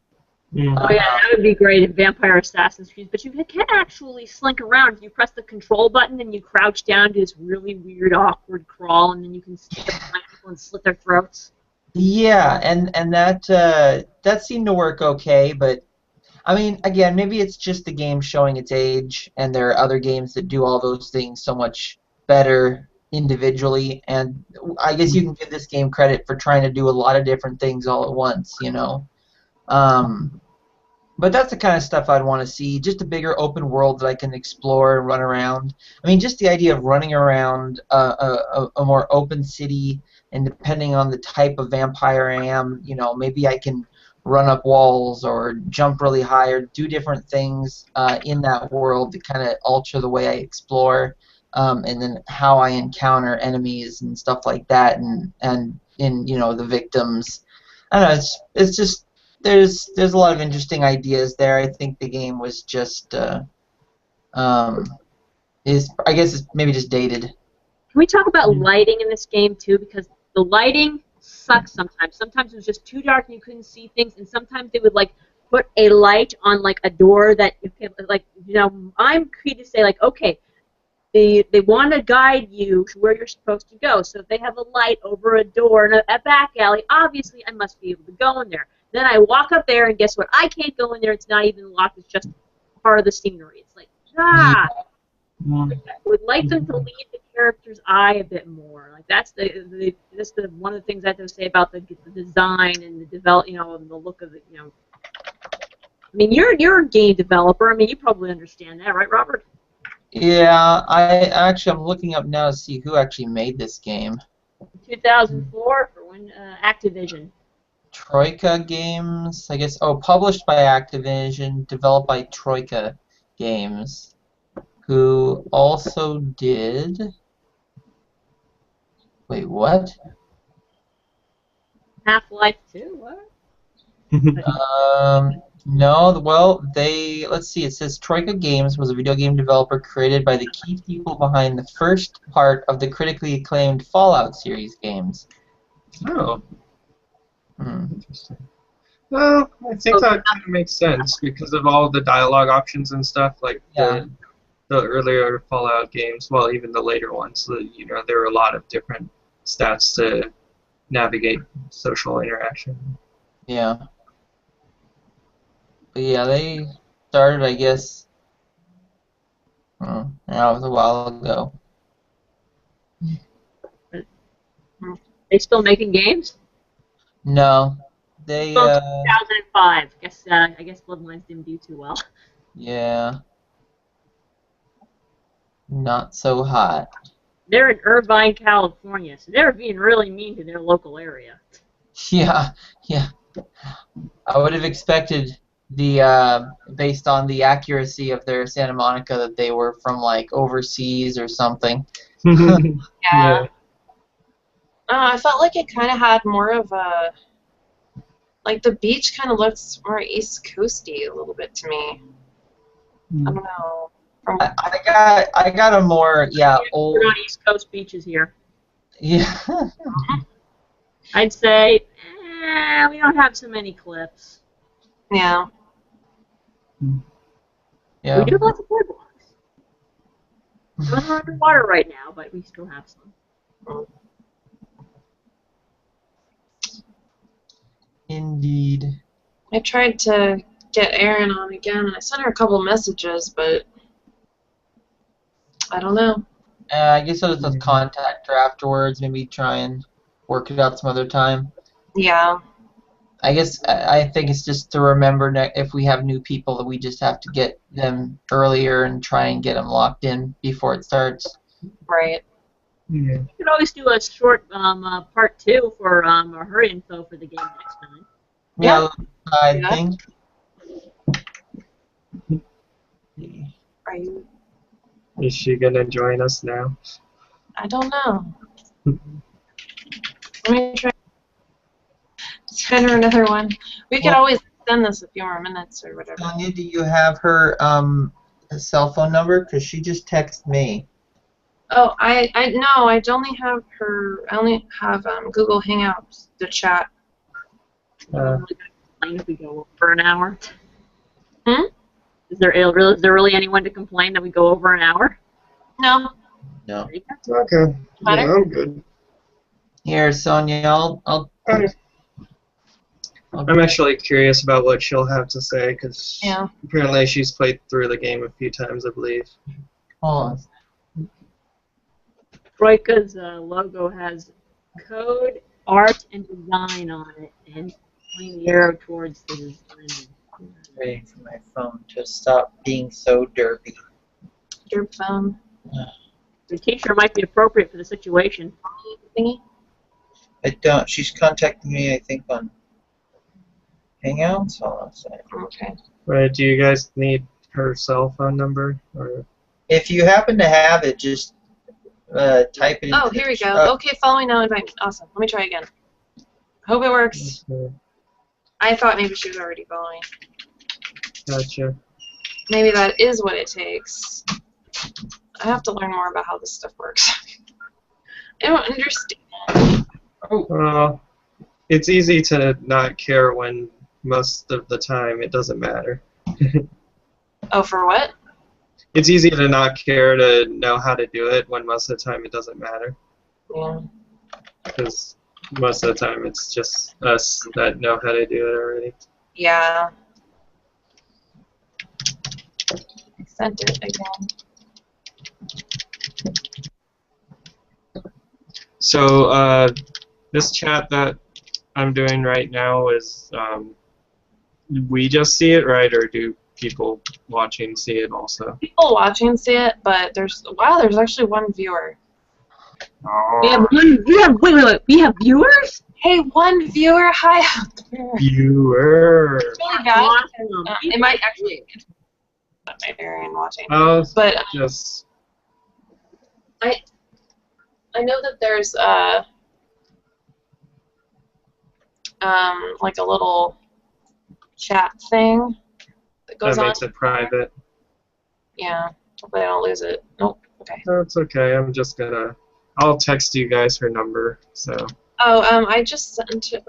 Oh yeah, that would be great in Vampire Assassin's Creed, but you can actually slink around. If you press the control button and you crouch down to this really weird, awkward crawl, and then you can sneak up behind people and slit their throats. Yeah, and that seemed to work okay, but I mean, again, maybe it's just the game showing its age, and there are other games that do all those things so much better individually, and I guess you can give this game credit for trying to do a lot of different things all at once, you know. But that's the kind of stuff I'd want to see, just a bigger open world that I can explore and run around. I mean, just the idea of running around a more open city, and depending on the type of vampire I am, you know, maybe I can run up walls or jump really high or do different things in that world that kind of alter the way I explore, and then how I encounter enemies and stuff like that, and in, you know, the victims. I don't know. It's just there's a lot of interesting ideas there. I think the game was just I guess it's maybe just dated. Can we talk about lighting in this game too? Because the lighting sucks sometimes. Sometimes it was just too dark and you couldn't see things, and sometimes they would like put a light on like a door that you can, like, you know, I'm free to say like, okay, they want to guide you to where you're supposed to go. So if they have a light over a door in a back alley, obviously I must be able to go in there. Then I walk up there, and guess what? I can't go in there. It's not even locked. It's just part of the scenery. It's like, I would like them to lead the character's eye a bit more. Like that's the one of the things I have to say about the design and the develop, you know, and the look of it. You know, I mean, you're a game developer. I mean, you probably understand that, right, Robert? Yeah, I'm looking up now to see who actually made this game. 2004 for when Activision. Troika Games, I guess. Oh, published by Activision, developed by Troika Games, who also did. Wait, what? Half-Life 2. What? No. Well, let's see. It says Troika Games was a video game developer created by the key people behind the first part of the critically acclaimed Fallout series games. Oh. Interesting. Well, I think that kind of makes sense because of all the dialogue options and stuff, like the earlier Fallout games, well, even the later ones, you know, there were a lot of different stats to navigate social interaction. Yeah. But yeah, they started, I guess, that was a while ago. They still making games? No, they, Still 2005. I guess Bloodlines didn't do too well. yeah, not so hot. They're in Irvine, California, so they're being really mean to their local area. Yeah, yeah. I would have expected based on the accuracy of their Santa Monica, that they were from like overseas or something. Yeah. I felt like it kind of had more of a, like the beach kind of looks more East Coasty a little bit to me. I don't know. I got a more old. We're on East Coast beaches here. Yeah. I'd say we don't have so many cliffs. Yeah. Yeah. We do have lots of boardwalks. Those are underwater right now, but we still have some. Indeed. I tried to get Erin on again, and I sent her a couple messages, but I don't know. I guess I'll just contact her afterwards. Maybe try and work it out some other time. Yeah. I guess I think it's just to remember if we have new people that we just have to get them earlier and try and get them locked in before it starts. Right. Yeah. You could always do a short part 2 for her info for the game next time. Yeah, I Yeah. think. Are you? Is she gonna join us now? I don't know. Let me try. Send her another one. We could always send this a few more minutes or whatever. Sonia, do you have her cell phone number? Because she just texted me. Oh, I no, I only have her. I only have Google Hangouts to chat. If we go over an hour. Hmm? Is there really anyone to complain that we go over an hour? No. No. Okay. Yeah, I'm good. Here, Sonia, I'll I'm actually curious about what she'll have to say, because apparently she's played through the game a few times, I believe. hold on. Troika's logo has code, art, and design on it, and pointing the arrow towards the design. Waiting for my phone to stop being so derpy. Your phone The t-shirt might be appropriate for the situation. thingy. I don't. She's contacting me, I think, on Hangouts. Hold on a second. Okay. Right, do you guys need her cell phone number? Or? If you happen to have it, just type it in. Oh, here we go. Okay, follow me now. Invite me. Awesome. Let me try again. Hope it works. Okay. I thought maybe she was already following. Gotcha. Maybe that is what it takes. I have to learn more about how this stuff works. I don't understand. Well, it's easy to not care when most of the time it doesn't matter. Oh, for what? It's easy to not care to know how to do it when most of the time it doesn't matter. Yeah. Because most of the time it's just us that know how to do it already. Yeah. I sent it again. So this chat that I'm doing right now is we just see it, right, or do people watching see it also? People watching see it, but there's actually one viewer. Oh. Wait. We have viewers? Hey, one viewer, hi out there. Viewer. It's really bad. It might actually not my Arian watching. Oh, But just I know that there's like a little chat thing that goes that on. makes it private. Yeah. Hopefully I don't lose it. Nope. Okay. No, it's okay. I'll text you guys her number. So. Oh, I just sent it.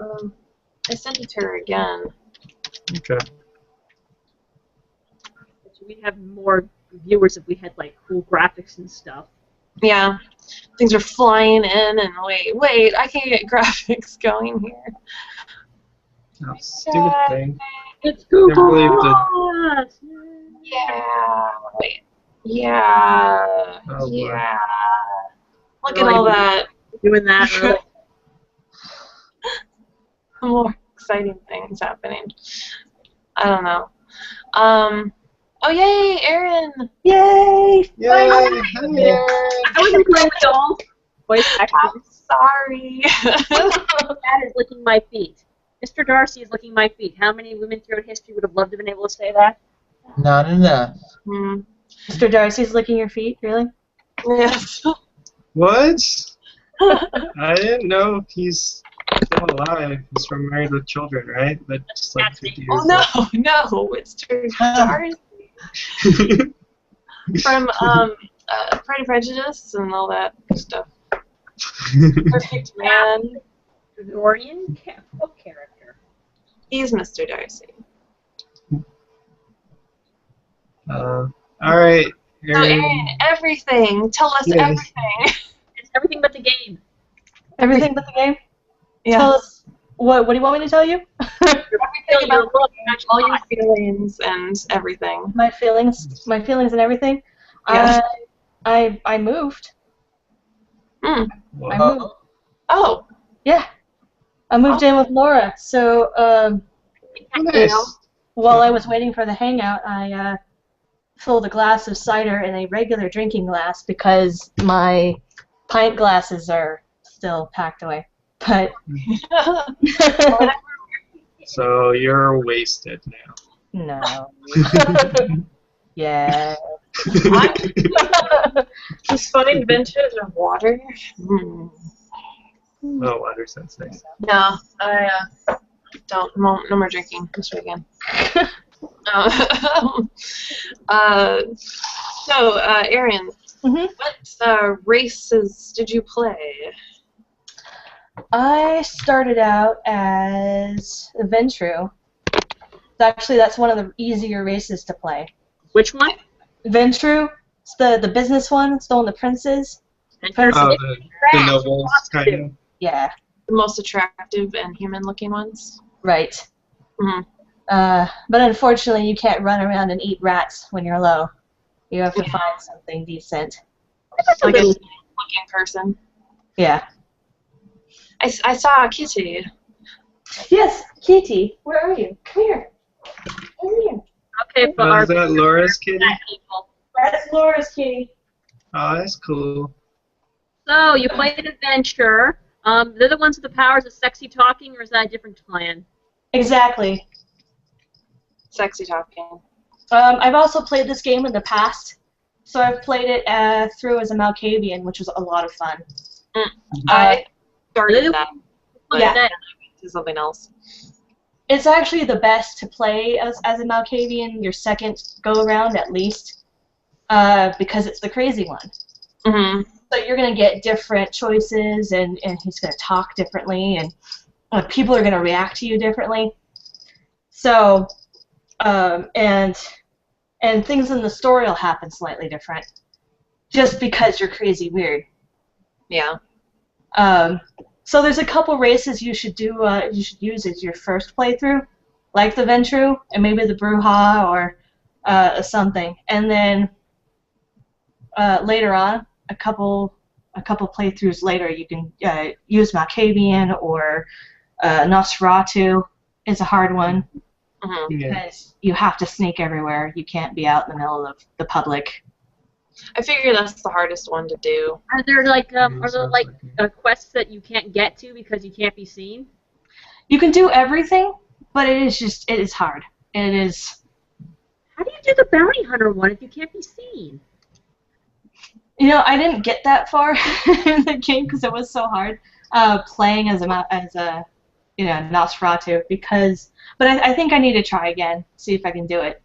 I sent it to her again. Okay. We'd have more viewers if we had like cool graphics and stuff. Yeah. Things are flying in, and wait, I can get graphics going here. Oh, stupid thing. It's Can't believe Google the- Plus. Yeah. Wait. Yeah. Oh, boy. Yeah. Look Really? at all that. Doing that really. More exciting things happening. I don't know. Oh yay, Aaron! Yay! Yay! I wasn't playing with y'all. Voice I'm acting. sorry. Dad is licking my feet. Mr. Darcy is licking my feet. How many women throughout history would have loved to have been able to say that? Not enough. Hmm. Mr. Darcy's licking your feet, really? Yes. What? I didn't know he's still alive. He's from Married with Children, right? But just like 50 years Oh no, it's Darcy from Pride and Prejudice and all that stuff. Perfect Man. Dorian character. He's Mr. Darcy. All right. So Aaron, everything. Tell us Yeah. everything. It's everything but the game. Everything but the game? Yeah. Tell us, what do you want me to tell you? Everything about Look, all your feelings and everything. my feelings and everything? Yeah. I moved. I Whoa. moved. Oh. Yeah. I moved in with Laura. So Nice. while I was waiting for the hangout, I filled a glass of cider in a regular drinking glass because my pint glasses are still packed away. But So you're wasted now. no. Yeah. Just fun adventures of water. Oh, water sensei. No, I don't. No more drinking this weekend. So, Arian, Mhm. what races did you play? I started out as Ventru. Actually, that's one of the easier races to play. Which one? Ventru, it's the business one. It's the one the princes. Oh, Perfect. the nobles kind of. Yeah, The most attractive and human-looking ones. right. Mhm. But unfortunately, you can't run around and eat rats when you're low. You have to find something decent. Like a looking person. Yeah. I saw a kitty. Yes, Kitty, where are you? Come here. Come here. Okay, but Oh, is that Laura's kitty? people. That's Laura's kitty. Oh, that's cool. So you played Adventure. They're the ones with the powers of sexy talking, or is that a different clan? Exactly. Sexy talking. I've also played this game in the past, so I've played it through as a Malkavian, which was a lot of fun. I started Really? that, but Yeah. then I went to something else. It's actually the best to play as a Malkavian, your second go-around at least, because it's the crazy one. Mm-hmm. So you're going to get different choices, and he's going to talk differently, and people are going to react to you differently. So, and things in the story will happen slightly different, just because you're crazy weird. Yeah. So there's a couple races you should do. You should use as your first playthrough, like the Ventru and maybe the Bruja or something, and then later on, a couple playthroughs later, you can use Malkavian or Nosferatu is a hard one Mm-hmm. Yeah. because you have to sneak everywhere. You can't be out in the middle of the public. I figure that's the hardest one to do. Are there like Sounds like it. quests that you can't get to because you can't be seen? You can do everything, but it is hard. It is. How do you do the bounty hunter one if you can't be seen? You know, I didn't get that far in the game because it was so hard playing as a Nosferatu but I think I need to try again, see if I can do it.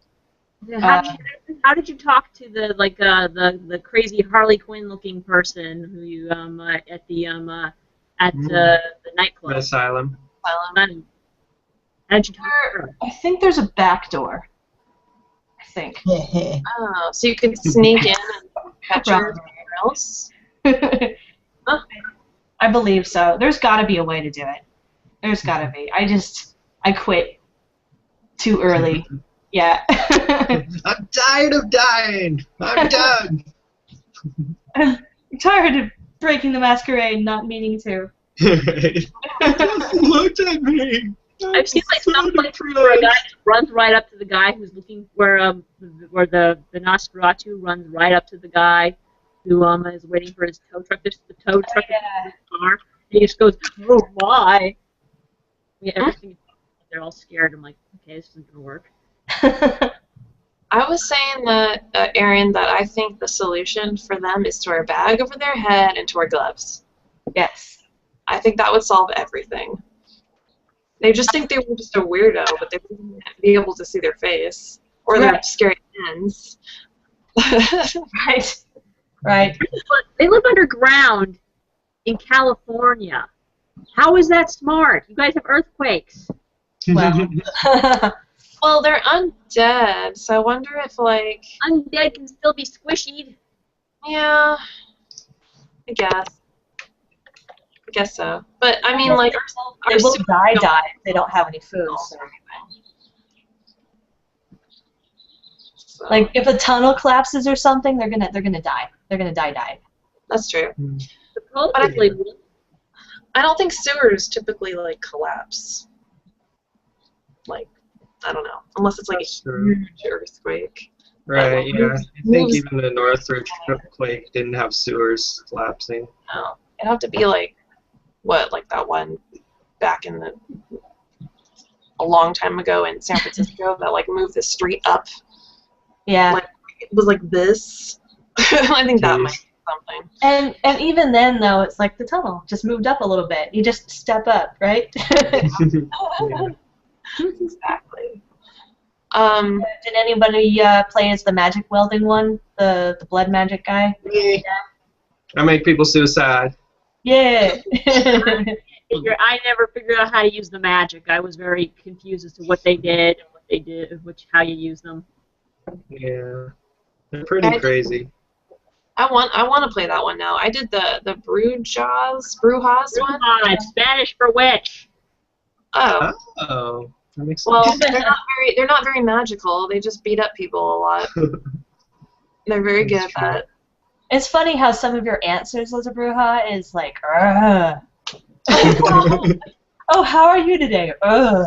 How did you talk to the crazy Harley Quinn looking person who you at the nightclub? The asylum. How did you talk to her? I think there's a back door. I think. Oh, so you can sneak in and catch her somewhere else? I believe so. There's got to be a way to do it. There's got to be. I quit too early. Yeah. I'm tired of dying. I'm done. I'm tired of breaking the masquerade and not meaning to. Look at me. I've seen like some places where a guy runs right up to the guy who's looking where the Nosferatu runs right up to the guy who is waiting for his tow truck. There's the tow truck in his car, and he just goes, "Oh my!" Yeah, everything. They're all scared. I'm like, okay, this isn't gonna work. I was saying that, Aaron, that I think the solution for them is to wear a bag over their head and to wear gloves. Yes. I think that would solve everything. They just think they were just a weirdo, but they wouldn't be able to see their face or their scary hands. Right. Right. They live underground in California. How is that smart? You guys have earthquakes. Well. Well, they're undead, so I wonder if, like... Undead can still be squishy. Yeah, I guess so. But, I mean, like... They will die if they don't have any food. So. Like, if a tunnel collapses or something, they're gonna die. They're gonna die. That's true. Supposedly. I don't think sewers typically, like, collapse. Like, I don't know. Unless it's like a huge earthquake. Right, yeah. I think even the Northridge earthquake didn't have sewers collapsing. No. It'd have to be like, what, like that one back in a long time ago in San Francisco that, like, moved the street up. Yeah. Like, it was like this. I think that might be something. And even then, though, it's like the tunnel just moved up a little bit. You just step up, right? Yeah. Exactly. Did anybody play as the magic welding one, the blood magic guy? Yeah. I make people suicide. Yeah. I never figured out how to use the magic. I was very confused as to what they did and what they did, how you use them. Yeah, they're pretty crazy. I want to play that one now. I did the Brujas one. It's Spanish for witch. Oh. Oh, that makes sense. Well, they're not very magical. They just beat up people a lot. They're very good at that. It's funny how some of your answers as a Bruja is like, oh, how are you today? I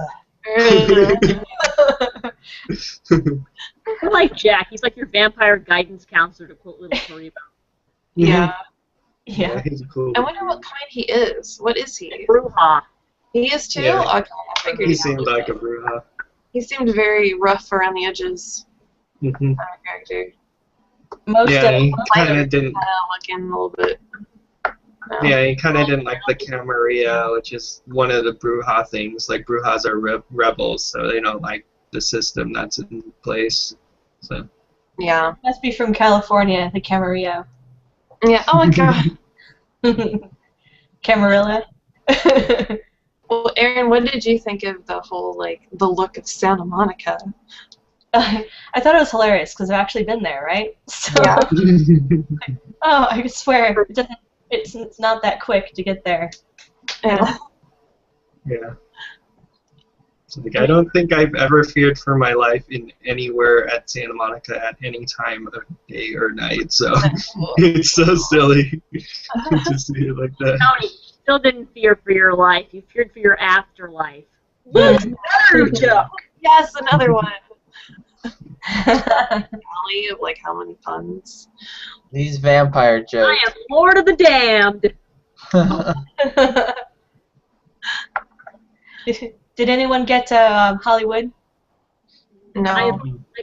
like Jack. He's like your vampire guidance counselor, to quote Little Karibo. Yeah. Yeah. He's cool. I wonder what kind he is. What is he? Bruja. He is too? Yeah. Okay, I figured He seemed like a Bruja. He seemed very rough around the edges. Mm-hmm. Character. Most Yeah, of he kind of didn't. Looking a little bit. No. Yeah, he kind of didn't like the Camarilla, which is one of the Bruja things. Like, Brujas are rebels, so they don't like the system that's in place. So. Yeah. must be from California, the Camarillo. Yeah. Oh my God. Camarilla. Well, Aaron, what did you think of the whole, like, the look of Santa Monica? I thought it was hilarious because I've actually been there, right? So, Yeah. oh, I swear, it's not that quick to get there. Yeah. Yeah. So, like, I don't think I've ever feared for my life in anywhere at Santa Monica at any time of day or night. So it's so silly to see it like that. No, you still didn't fear for your life. You feared for your afterlife. What's another joke? Yes, another one. Alley of, like, how many puns? These vampire jokes. I am Lord of the Damned. Did anyone get to Hollywood? No. I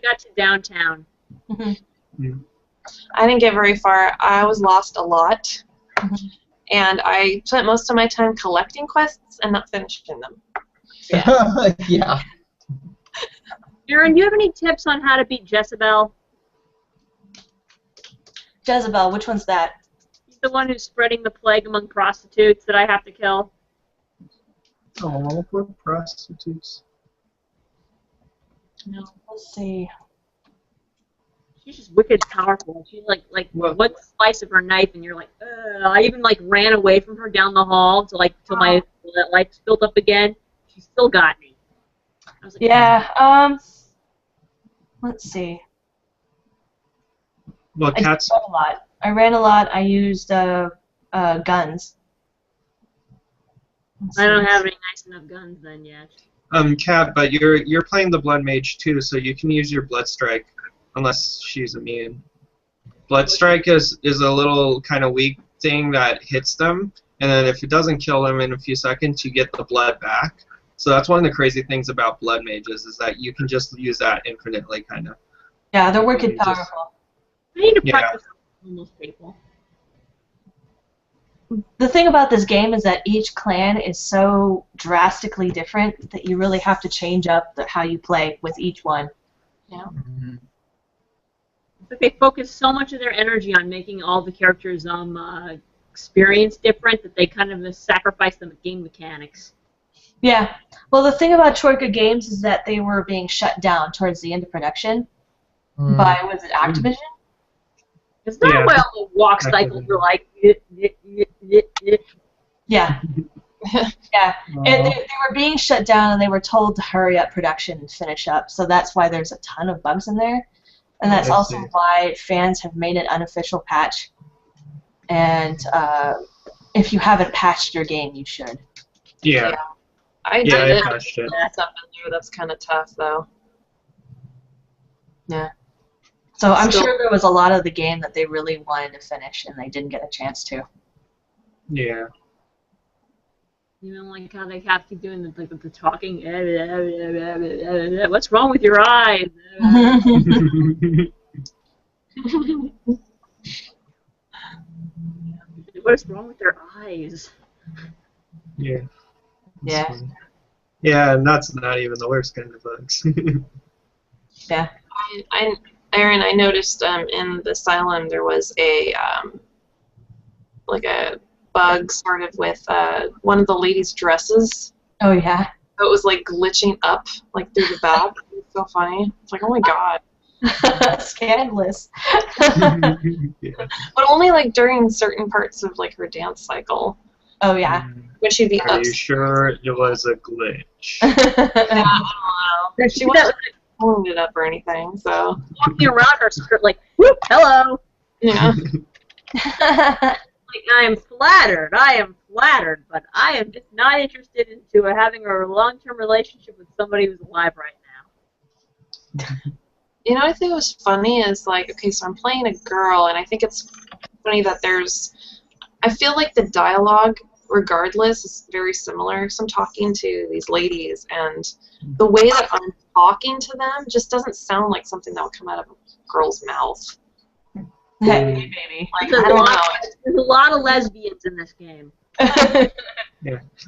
got to downtown. Mm-hmm. I didn't get very far. I was lost a lot. And I spent most of my time collecting quests and not finishing them. Yeah. Aaron, do you have any tips on how to beat Jezebel? Jezebel, which one's that? She's the one who's spreading the plague among prostitutes that I have to kill. Oh, poor prostitutes. No, let's see. she's just wicked powerful. She's like Well- one slice of her knife, and you're like, ugh. I even like ran away from her down the hall till my life spilled up again. She still got me. I was like, Yeah. Let's see. Well, I did cats. run a lot. I ran a lot. I used guns. Let's I don't see. have any nice enough guns then yet. Cat, but you're playing the Blood Mage too, so you can use your Blood Strike, unless she's immune. Blood Strike is a little kind of weak thing that hits them, and then if it doesn't kill them in a few seconds, you get the blood back. So that's one of the crazy things about Blood Mages is that you can just use that infinitely, kind of. Yeah, they're wicked You just- powerful. I need to Yeah. practice on those people. The thing about this game is that each clan is so drastically different that you really have to change up how you play with each one. Mhm. But they focus so much of their energy on making all the characters' experience different that they kind of sacrifice the game mechanics. Yeah. Well, the thing about Troika Games is that they were being shut down towards the end of production by, was it Activision? It's not Yeah. well the walk cycles are like. Yeah. Yeah. And they were being shut down, and they were told to hurry up production and finish up. So that's why there's a ton of bugs in there, and that's I also see. why fans have made an unofficial patch. And if you haven't patched your game, you should. Yeah. I Yeah, did I it. patched it. That's up in there. That's kind of tough, though. Yeah. So I'm Still- sure there was a lot of the game that they really wanted to finish, and they didn't get a chance to. Yeah. You know, like how they have to keep doing the talking. What's wrong with your eyes? What's wrong with their eyes? Yeah. Yeah. That's funny. Yeah, and that's not even the worst kind of bugs. Yeah. Aaron, I noticed in the Asylum there was a like a bug sort of with one of the ladies' dresses. Oh yeah. So it was like glitching up like through the back. It was so funny. It's like, oh my god. Scandalous. Yeah. But only like during certain parts of like her dance cycle Oh yeah. when she'd be Are up. you sure it was a glitch? Yeah, I don't know. She She wasn't pulling it up or anything. So walking around her skirt like, whoop, hello. yeah. Like, I am flattered, but I am just not interested into having a long-term relationship with somebody who's alive right now. You know, I think was funny is like, okay, so I'm playing a girl, and I think it's funny that I feel like the dialogue, regardless, is very similar. So I'm talking to these ladies, and the way that I'm talking to them just doesn't sound like something that would come out of a girl's mouth. Hey, baby. Like, There's I a don't lot- know. There's a lot of lesbians in this game.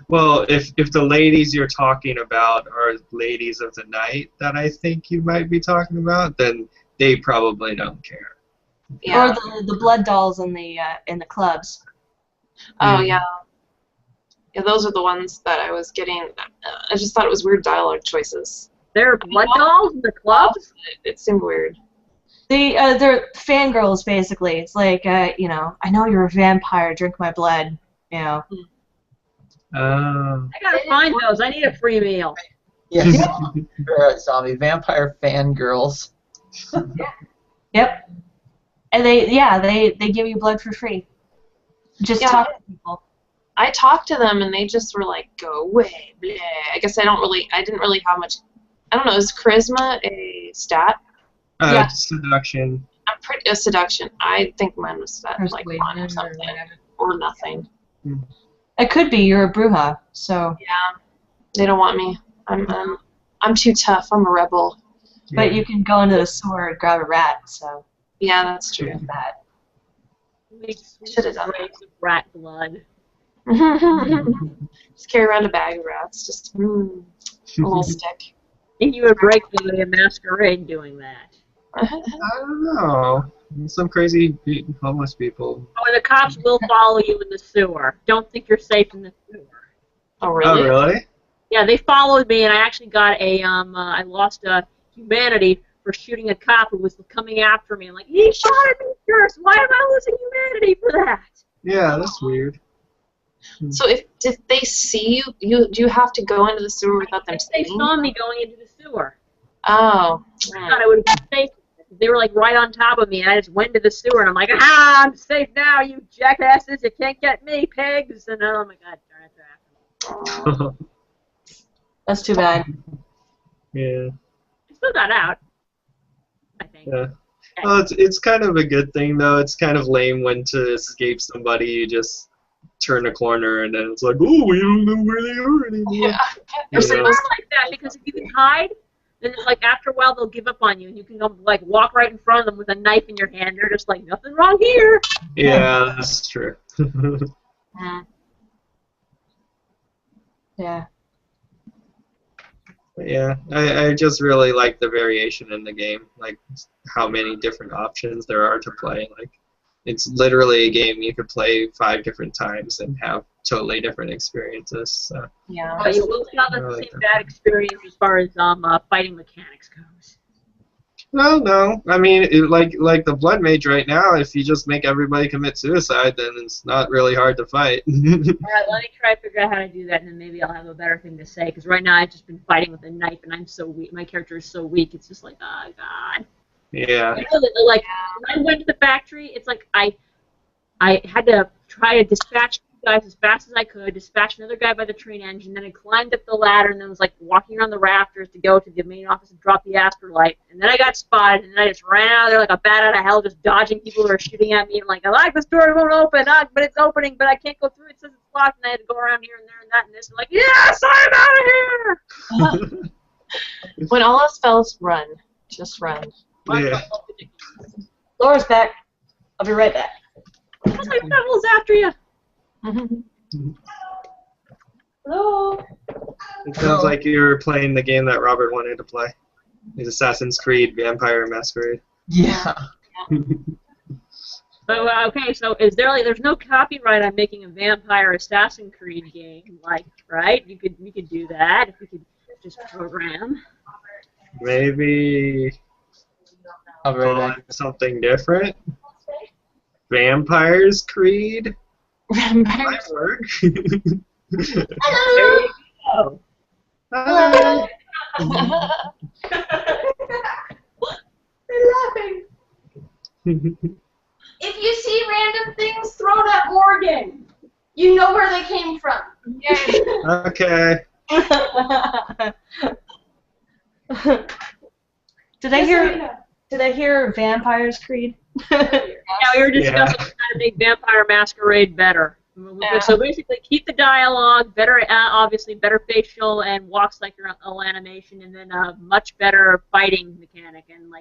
Well, if the ladies you're talking about are ladies of the night that I think you might be talking about, then they probably don't care. Yeah. Or the blood dolls in the clubs. Oh, yeah. Yeah, those are the ones that I was getting. I just thought it was weird dialogue choices. There are blood dolls in the clubs? It seemed weird. They're fangirls basically. It's like you know, I know you're a vampire, drink my blood. You know. Oh. I gotta find those. I need a free meal. Yes. Zombie vampire fangirls. Yep. And they give you blood for free. Just Yeah. talk to people. I talked to them and they just were like, "Go away." Bleh. I guess I didn't really have much. I don't know. Is charisma a stat? Yeah. Seduction. I'm pretty a seduction. I think mine was set like Persuasion 1 or or something, whatever. or nothing. It could be you're a bruja, so. Yeah, they don't want me. I'm too tough. I'm a rebel. But you can go into the sewer and grab a rat, so Yeah, that's true. there's that. Should've done that. Grapes of rat blood. Just carry around a bag of rats. Just a little stick. And you would break the masquerade doing that. I don't know. Some crazy homeless people. Oh, and the cops will follow you in the sewer. Don't think you're safe in the sewer. Oh really? Oh, really? Yeah, they followed me, and I actually got I lost humanity for shooting a cop who was coming after me. I'm like, he shot at me first. Why am I losing humanity for that? Yeah, that's weird. So did they see you? Do you have to go into the sewer without them They seeing? saw me going into the sewer. Oh. I thought I would be safe. They were like right on top of me, and I just went to the sewer, and I'm like, ah, I'm safe now, you jackasses! You can't get me, pigs! And oh my god, darn it, That's too bad. Yeah. I still got out. I think. Yeah. Well, it's kind of a good thing though. It's kind of lame when to escape somebody you just turn a corner and then it's like, oh, we don't know where they are anymore. Yeah. It's You know? not like that because if you can hide, then it's like after a while they'll give up on you, and you can go like walk right in front of them with a knife in your hand. They're just like, nothing wrong here. Yeah, that's true. Yeah. Yeah, I just really like the variation in the game, like how many different options there are to play. Like, it's literally a game you could play 5 different times and have totally different experiences. So. Yeah. But you will not have the same bad experience as far as fighting mechanics goes. No. I mean, like the Blood Mage right now, if you just make everybody commit suicide, then it's not really hard to fight. All right, let me try to figure out how to do that, and then maybe I'll have a better thing to say. Because right now I've just been fighting with a knife, and I'm so weak. My character is so weak. It's just like, oh god. Yeah. You know, like when I went to the factory, it's like I had to try to dispatch guys as fast as I could, dispatch another guy by the train engine, then I climbed up the ladder and then was like walking around the rafters to go to the main office and drop the astrolight. And then I got spotted and then I just ran out of there like a bat out of hell, just dodging people who were shooting at me. I'm like, I like this door, it won't open, but it's opening, but I can't go through. It says it's locked, and I had to go around here and there and that and this. I'm like, yes, I'm out of here! When all else fails, run. Just run. Yeah. Laura's back. I'll be right back. What's my devil's after you? Hello. It sounds like you're playing the game that Robert wanted to play. It's Assassin's Creed Vampire Masquerade. Yeah. But okay, so is there there's no copyright on making a Vampire Assassin's Creed game, right? You could do that if we could just program. Maybe I'll be right back. something different. Vampires Creed might work. There you go. Hi. They're laughing. If you see random things thrown at Morgan, you know where they came from. Okay. Did I hear Vampires Creed? Yeah, we were discussing how to make Vampire Masquerade better. Yeah. So basically, keep the dialogue, better, obviously better facial and walks like your own animation, and then a much better fighting mechanic and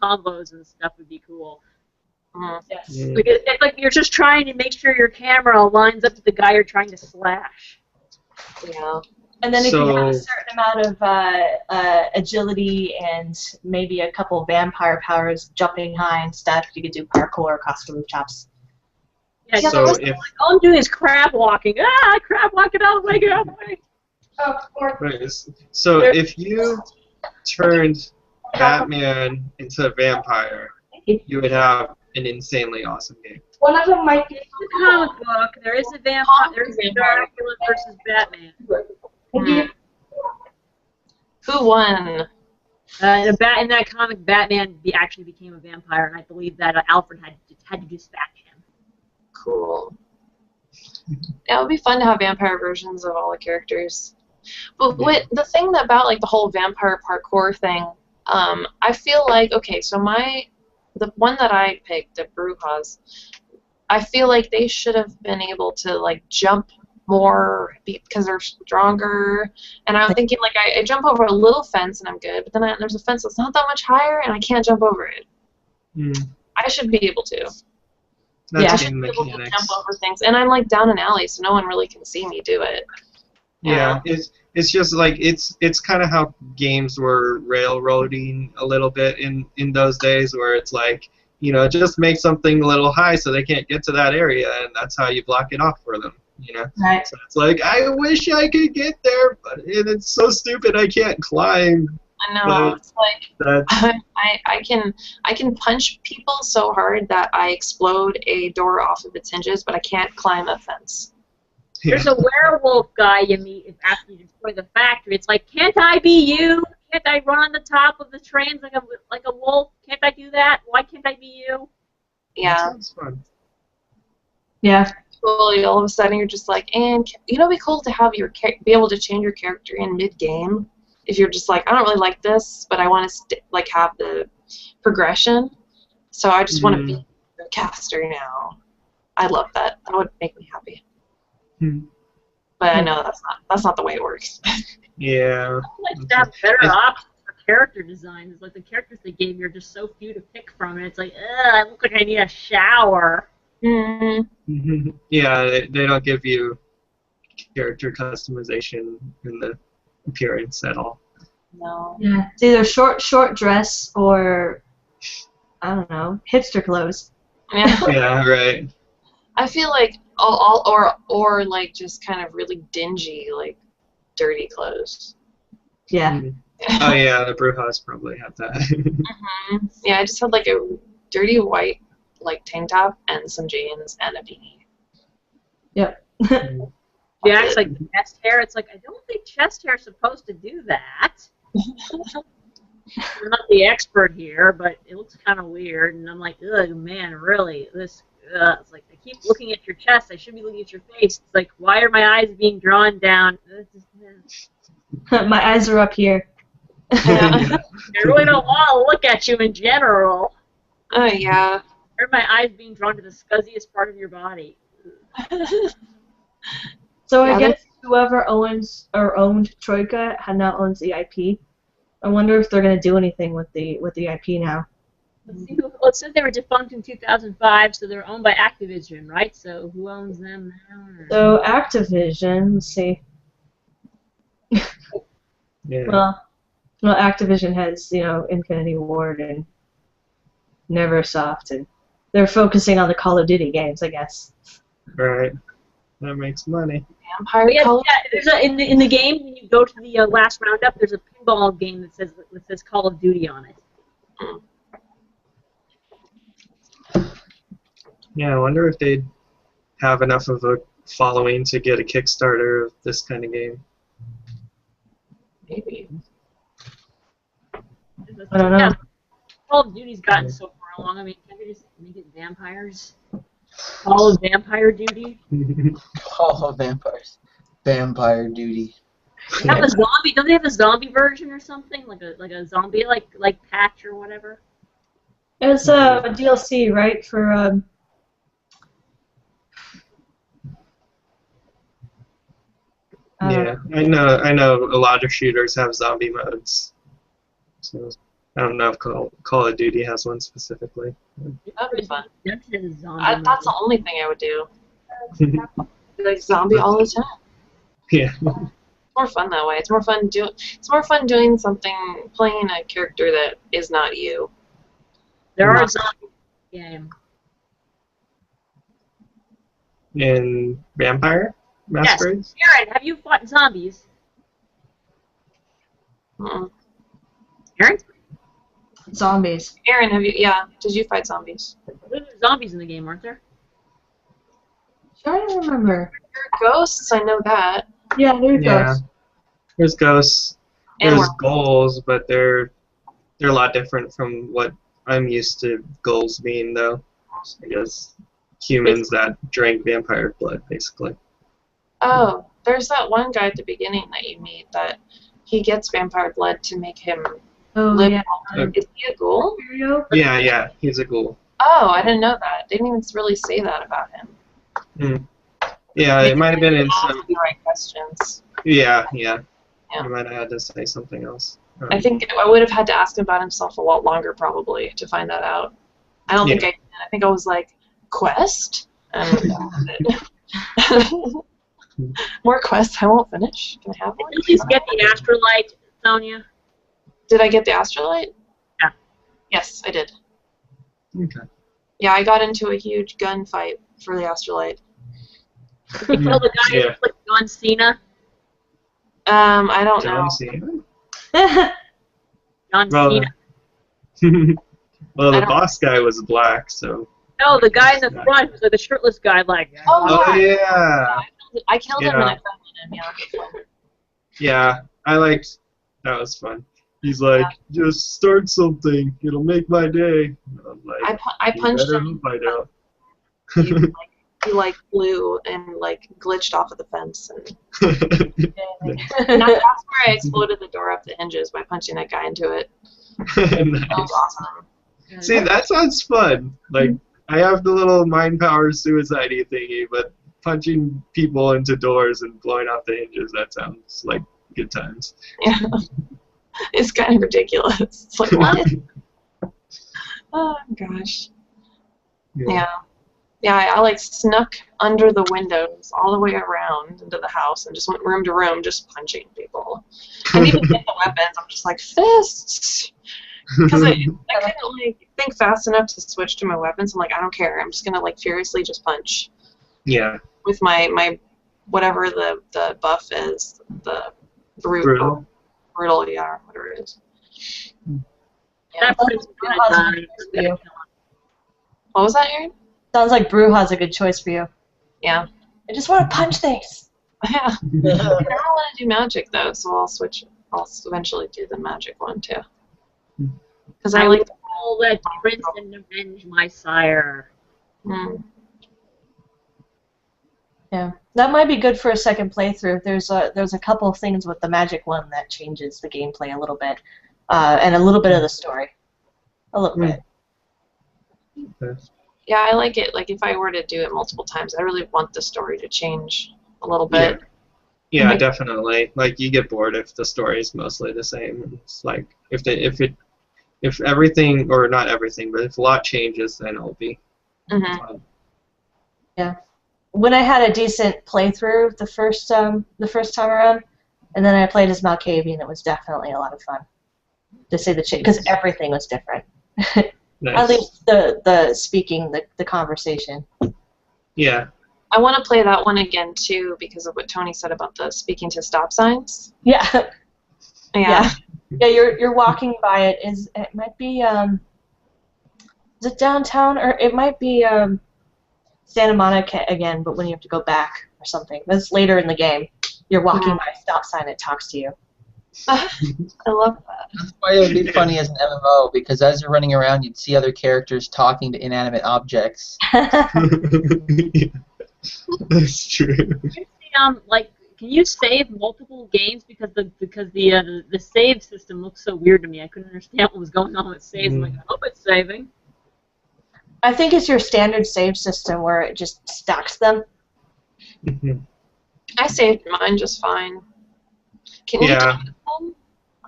combos and stuff would be cool. Yes. Yeah. Because it's like you're just trying to make sure your camera lines up to the guy you're trying to slash. Yeah. And then if you have a So- certain amount of agility and maybe a couple vampire powers, jumping high and stuff, you could do parkour across the rooftops. Yeah, So just if all I'm doing is crab walking. Ah, crab walking out of the way, get out of the way. right, so if you turned Batman into a vampire, you would have an insanely awesome game. One of them might be. The comic book, there is a vampire, there is a Dracula versus Batman. Who won? In that comic, Batman actually became a vampire, and I believe that Alfred had to dispatch him. Cool. Yeah, it would be fun to have vampire versions of all the characters. But the thing about the whole vampire parkour thing, I feel like so the one that I picked, the Brujas, I feel like they should have been able to jump more because they're stronger. And I'm thinking I jump over a little fence and I'm good, but then there's a fence that's not that much higher and I can't jump over it. I should be able to. That's I should game be able to mechanics. jump over things, and I'm down an alley, so no one really can see me do it. Yeah, it's just it's kind of how games were railroading a little bit in those days, where it's just make something a little high so they can't get to that area, and that's how you block it off for them. Right. So it's I wish I could get there, but it's so stupid I can't climb. I know. But It's like that's I can punch people so hard that I explode a door off of its hinges, but I can't climb a fence. There's a werewolf guy you meet after you destroy the factory. It's like, can't I be you? Can't I run on the top of the trains like a wolf? Can't I do that? Why can't I be you? Yeah. Sounds fun. Yeah. Totally. All of a sudden, you're just like, and you know, it'd be cool to have be able to change your character in mid-game. If you're just like, I don't really like this, but I want to like have the progression, so I just want to be a caster now. I love that. That would make me happy. But I know that's not the way it works. Yeah. I'd like to have better options for character design. It's like the characters they gave you are just so few to pick from, and it's like, ugh, I look like I need a shower. Yeah, they don't give you character customization in the appearance at all. No. Yeah. It's either short dress or I don't know, hipster clothes. Yeah. Yeah, right. I feel like or like just kind of really dingy, like dirty clothes. Yeah. Oh yeah, the Brujas probably have that. Yeah, I just had like a dirty white like tank top and some jeans and a beanie. Yep. Yeah, it's like chest hair. It's like, I don't think chest hair is supposed to do that. I'm not the expert here, but it looks kind of weird, and I'm like, ugh, man, really? This, it's like, I keep looking at your chest. I should be looking at your face. It's like, why are my eyes being drawn down? My eyes are up here. Yeah. I really don't want to look at you in general. Oh yeah. Why are my eyes being drawn to the scuzziest part of your body? So Yeah, I guess whoever owns or owned Troika now owns the IP. I wonder if they're going to do anything with the IP now. Let's see well, it said they were defunct in 2005, so they're owned by Activision, right? So who owns them now? So Activision, let's see. Yeah. Well, Activision has, Infinity Ward and Neversoft, and they're focusing on the Call of Duty games, I guess. Right. That makes money. Vampire Call. There's in the game when you go to the last roundup, there's a pinball game that says Call of Duty on it. Yeah, I wonder if they'd have enough of a following to get a Kickstarter of this kind of game. Maybe. I don't know. Yeah, Call of Duty's gotten so far along. I mean, can't they just make it vampires? Call of Vampire Duty? Call of Vampires. Vampire Duty. They have a zombie. Don't they have a zombie version or something? Like a zombie like patch or whatever? It's a DLC, right? For Yeah, I know a lot of shooters have zombie modes. So I don't know if Call of Duty has one specifically. That'd be fun. That's a zombie That's the only thing I would do. Like zombie all the time. Yeah. It's more fun that way. It's more fun doing something, playing a character that is not you. There are zombies in the game. In Vampire Masquerade? Yes. Aaron, have you fought zombies? Aaron? zombies. Aaron, did you fight zombies? There's zombies in the game, aren't there? I don't remember. There are ghosts, I know that. Yeah, there you Yeah. go. There's ghosts. And There's ghouls, but they're a lot different from what I'm used to ghouls being, though. I guess humans that drank vampire blood, basically. Oh, there's that one guy at the beginning that you meet that he gets vampire blood to make him Oh, live. yeah. Is he a ghoul? Yeah, he's a ghoul. Oh, I didn't know that. They didn't even really say that about him. Yeah, it might have been in Ask some. the right questions. Yeah. Yeah. You might have had to say something else. I think I would have had to ask him about himself a lot longer, probably, to find that out. I don't think I did. I think I was like, quest? And that was it. More quests I won't finish. Can I have one? Did you at least get the Astrolite, Sonia? Did I get the Astrolite? Yeah. Yes, I did. Okay. Yeah, I got into a huge gunfight for the Astrolite. Did you kill the guy who looks like John Cena? I don't know. John Cena? John Well, Cena. well, I the don't- boss guy was black, so. No, the guy in the front who's like the shirtless guy, like. Oh, Oh yeah. yeah, I killed him and Yeah. I fell on him. Yeah. yeah. I liked. That was fun. He's like, just start something. It'll make my day. I'm like, I you punched better him. hope I don't. He flew and glitched off of the fence, and Nice. that's where I exploded the door up the hinges by punching that guy into it. That was awesome. See, that sounds fun. Like, I have the little mind power suicide-y thingy, but punching people into doors and blowing off the hinges, that sounds like good times. Yeah, it's kind of ridiculous. It's like what? Oh gosh. Yeah. Yeah, I snuck under the windows all the way around into the house and just went room to room just punching people. I didn't even get the weapons. I'm just like, fists! Because I couldn't think fast enough to switch to my weapons. I'm like, I don't care. I'm just going to furiously just punch. Yeah. With my whatever the buff is. The Brutal. Brutal, yeah, whatever it is. That person's gonna die. What was that, Aaron? Sounds like Bruja's a good choice for you. Yeah. I just want to punch things. Yeah. I don't want to do magic though, so I'll switch. I'll eventually do the magic one too. Because I like. Will let Prince and avenge my sire. Yeah, that might be good for a second playthrough. There's a couple of things with the magic one that changes the gameplay a little bit, and a little bit of the story, a little bit. Yeah, I like it. Like if I were to do it multiple times, I really want the story to change a little bit. Yeah, definitely. Like you get bored if the story is mostly the same. It's like if everything, or not everything, but if a lot changes, then it'll be fun. Yeah. When I had a decent playthrough the first time around, and then I played as Malkavian, it was definitely a lot of fun. To say the because everything was different. Nice. At least the speaking, the conversation. Yeah. I want to play that one again too because of what Tony said about the speaking to stop signs. Yeah. Yeah. Yeah, you're walking by it. It might be is it downtown, or it might be Santa Monica again, but when you have to go back or something. That's later in the game. You're walking by a stop sign, it talks to you. I love that. That's why it would be funny as an MMO, because as you're running around, you'd see other characters talking to inanimate objects. That's true. Can you save multiple games because the save system looks so weird to me. I couldn't understand what was going on with saves. I'm like, I hope it's saving. I think it's your standard save system where it just stacks them. I saved mine just fine. Can you delete them?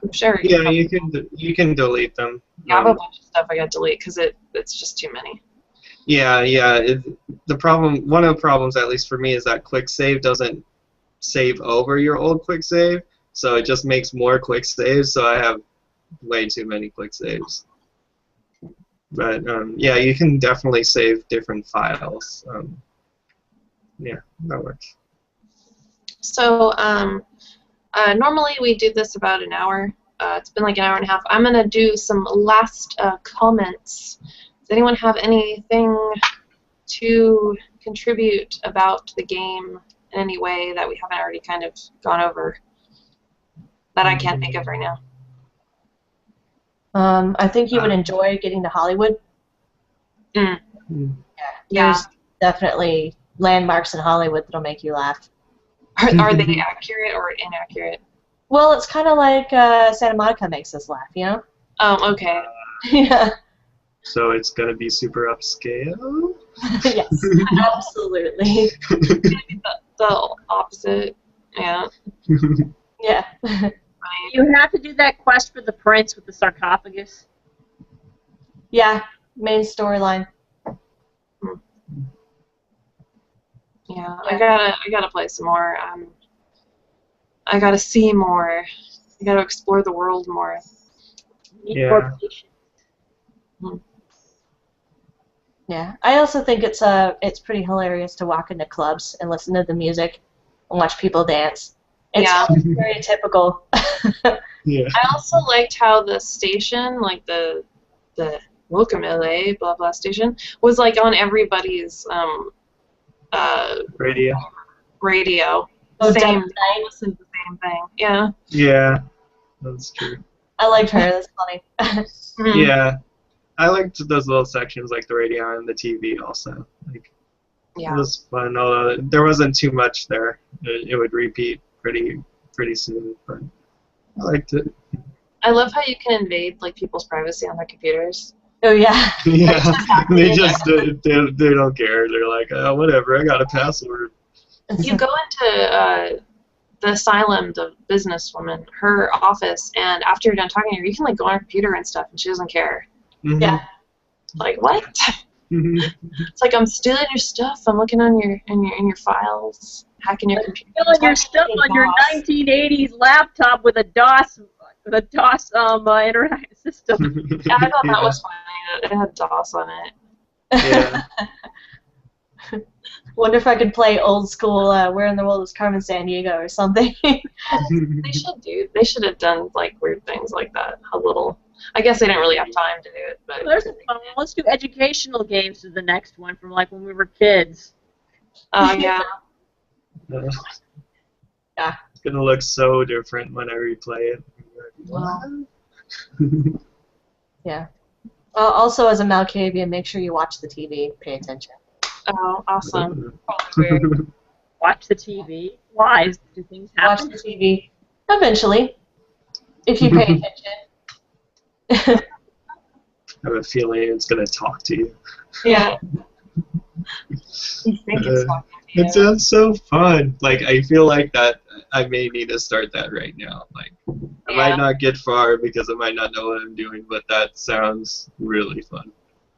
I'm sure. Yeah, you can delete them. Yeah, I have a bunch of stuff I got to delete because it's just too many. Yeah. One of the problems, at least for me, is that quick save doesn't save over your old quick save, so it just makes more quick saves. So I have way too many quick saves. But yeah, you can definitely save different files. Yeah, that works. So normally we do this about an hour. It's been like an hour and a half. I'm gonna do some last comments. Does anyone have anything to contribute about the game in any way that we haven't already kind of gone over that I can't think of right now? I think you would enjoy getting to Hollywood. Yeah. There's definitely landmarks in Hollywood that'll make you laugh. Are they accurate or inaccurate? Well, it's kind of like Santa Monica makes us laugh, you know? Okay. Yeah. So it's gonna be super upscale. Yes, absolutely. The opposite. Yeah. Yeah. You have to do that quest for the prince with the sarcophagus. Yeah, main storyline. Yeah, I gotta play some more. I gotta see more. I gotta explore the world more. Yeah. Yeah, I also think it's pretty hilarious to walk into clubs and listen to the music and watch people dance It's Yeah. very typical. Yeah. I also liked how the station, like the Welcome LA blah blah station, was like on everybody's Radio. radio. Oh, Same, Diamond all Knight. listen to the same thing. Yeah. Yeah, that's true. I liked her. That's funny. Mhm. Yeah, I liked those little sections like the radio and the TV also. Like, it Yeah. was fun, although there wasn't too much there. It would repeat pretty soon, but I liked it. I love how you can invade like people's privacy on their computers. Oh yeah. Yeah, they just they don't care. They're like, oh, whatever, I got a password. You go into the asylum, the businesswoman, her office, and after you're done talking to her, you can like go on her computer and stuff, and she doesn't care. Mhm. Yeah. Like what? Mhm. It's like I'm stealing your stuff. I'm looking on your in your files, hacking your computer. Filling your stuff on your DOS. 1980s laptop with a DOS internet system. Yeah, I thought that was funny. It had DOS on it. Yeah. Wonder if I could play old school Where in the World is Carmen Sandiego or something. They should have done like weird things like that. A little. I guess they didn't really have time to do it, but There's some fun. Let's do educational games for the next one from like when we were kids. yeah. Yeah. It's gonna look so different when I replay it. Wow. Yeah. Also, as a Malkavian, make sure you watch the TV. Pay attention. Oh, awesome. Probably weird. Watch the TV. Why? Do things Watch happen? the TV. Eventually, if you pay attention. I have a feeling it's gonna talk to you. Yeah. You think it's talking to you. It sounds so fun. Like, I feel like that I may need to start that right now. Like, I Yeah. might not get far because I might not know what I'm doing, but that sounds really fun.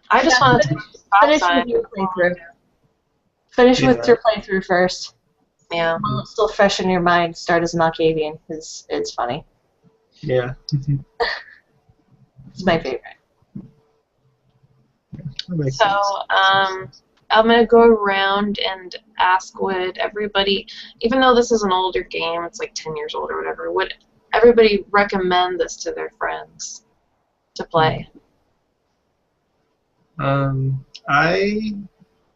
I just want to Finish with your playthrough. Finish with your playthrough first. Yeah. While it's still fresh in your mind, start as Malkavian, because it's funny. Yeah. It's my favorite. That makes So, sense. I'm going to go around and ask would everybody, even though this is an older game, it's like 10 years old or whatever, would everybody recommend this to their friends to play? I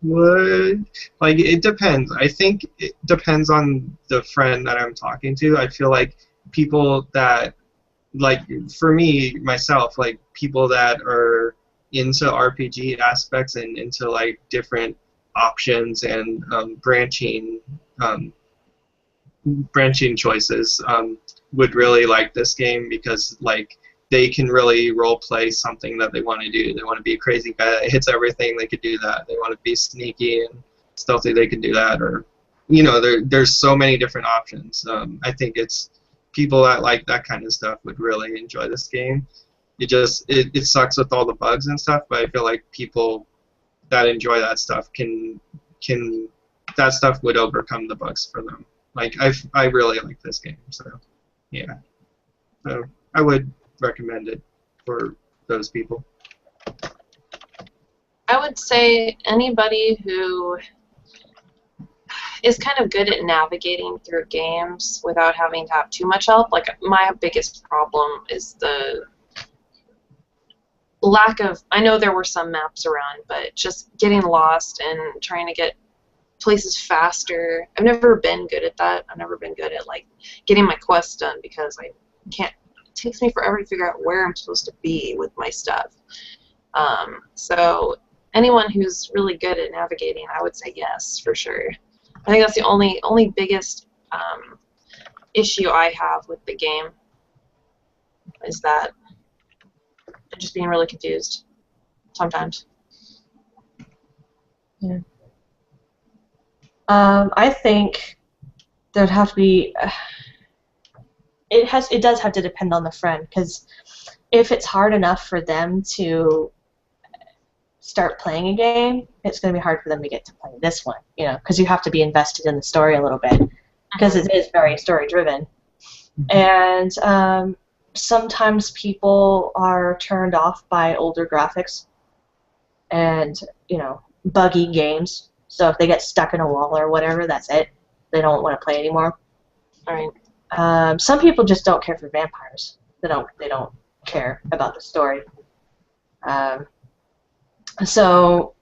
would, like, it depends. I think it depends on the friend that I'm talking to. I feel like people that, like, for me, myself, like, people that are into RPG aspects and into, like, different options and branching choices would really like this game because, like, they can really role play something that they want to do. They want to be a crazy guy that hits everything, they could do that. They want to be sneaky and stealthy, they can do that. Or, you know, there's so many different options. I think it's people that like that kind of stuff would really enjoy this game. It sucks with all the bugs and stuff, but I feel like people that enjoy that stuff can that stuff would overcome the bugs for them. Like, I really like this game, so yeah. So I would recommend it for those people. I would say anybody who is kind of good at navigating through games without having to have too much help. Like, my biggest problem is the lack of, I know there were some maps around, but just getting lost and trying to get places faster. I've never been good at that. I've never been good at, like, getting my quests done because I can't, it takes me forever to figure out where I'm supposed to be with my stuff. So anyone who's really good at navigating, I would say yes, for sure. I think that's the only biggest issue I have with the game is that I'm just being really confused sometimes. Yeah. I think there'd have to be. It does have to depend on the friend, because if it's hard enough for them to start playing a game, it's going to be hard for them to get to play this one, you know, because you have to be invested in the story a little bit, because it is very story driven. And sometimes people are turned off by older graphics and, you know, buggy games. So if they get stuck in a wall or whatever, that's it. They don't want to play anymore. All right. Some people just don't care for vampires. They don't care about the story. So,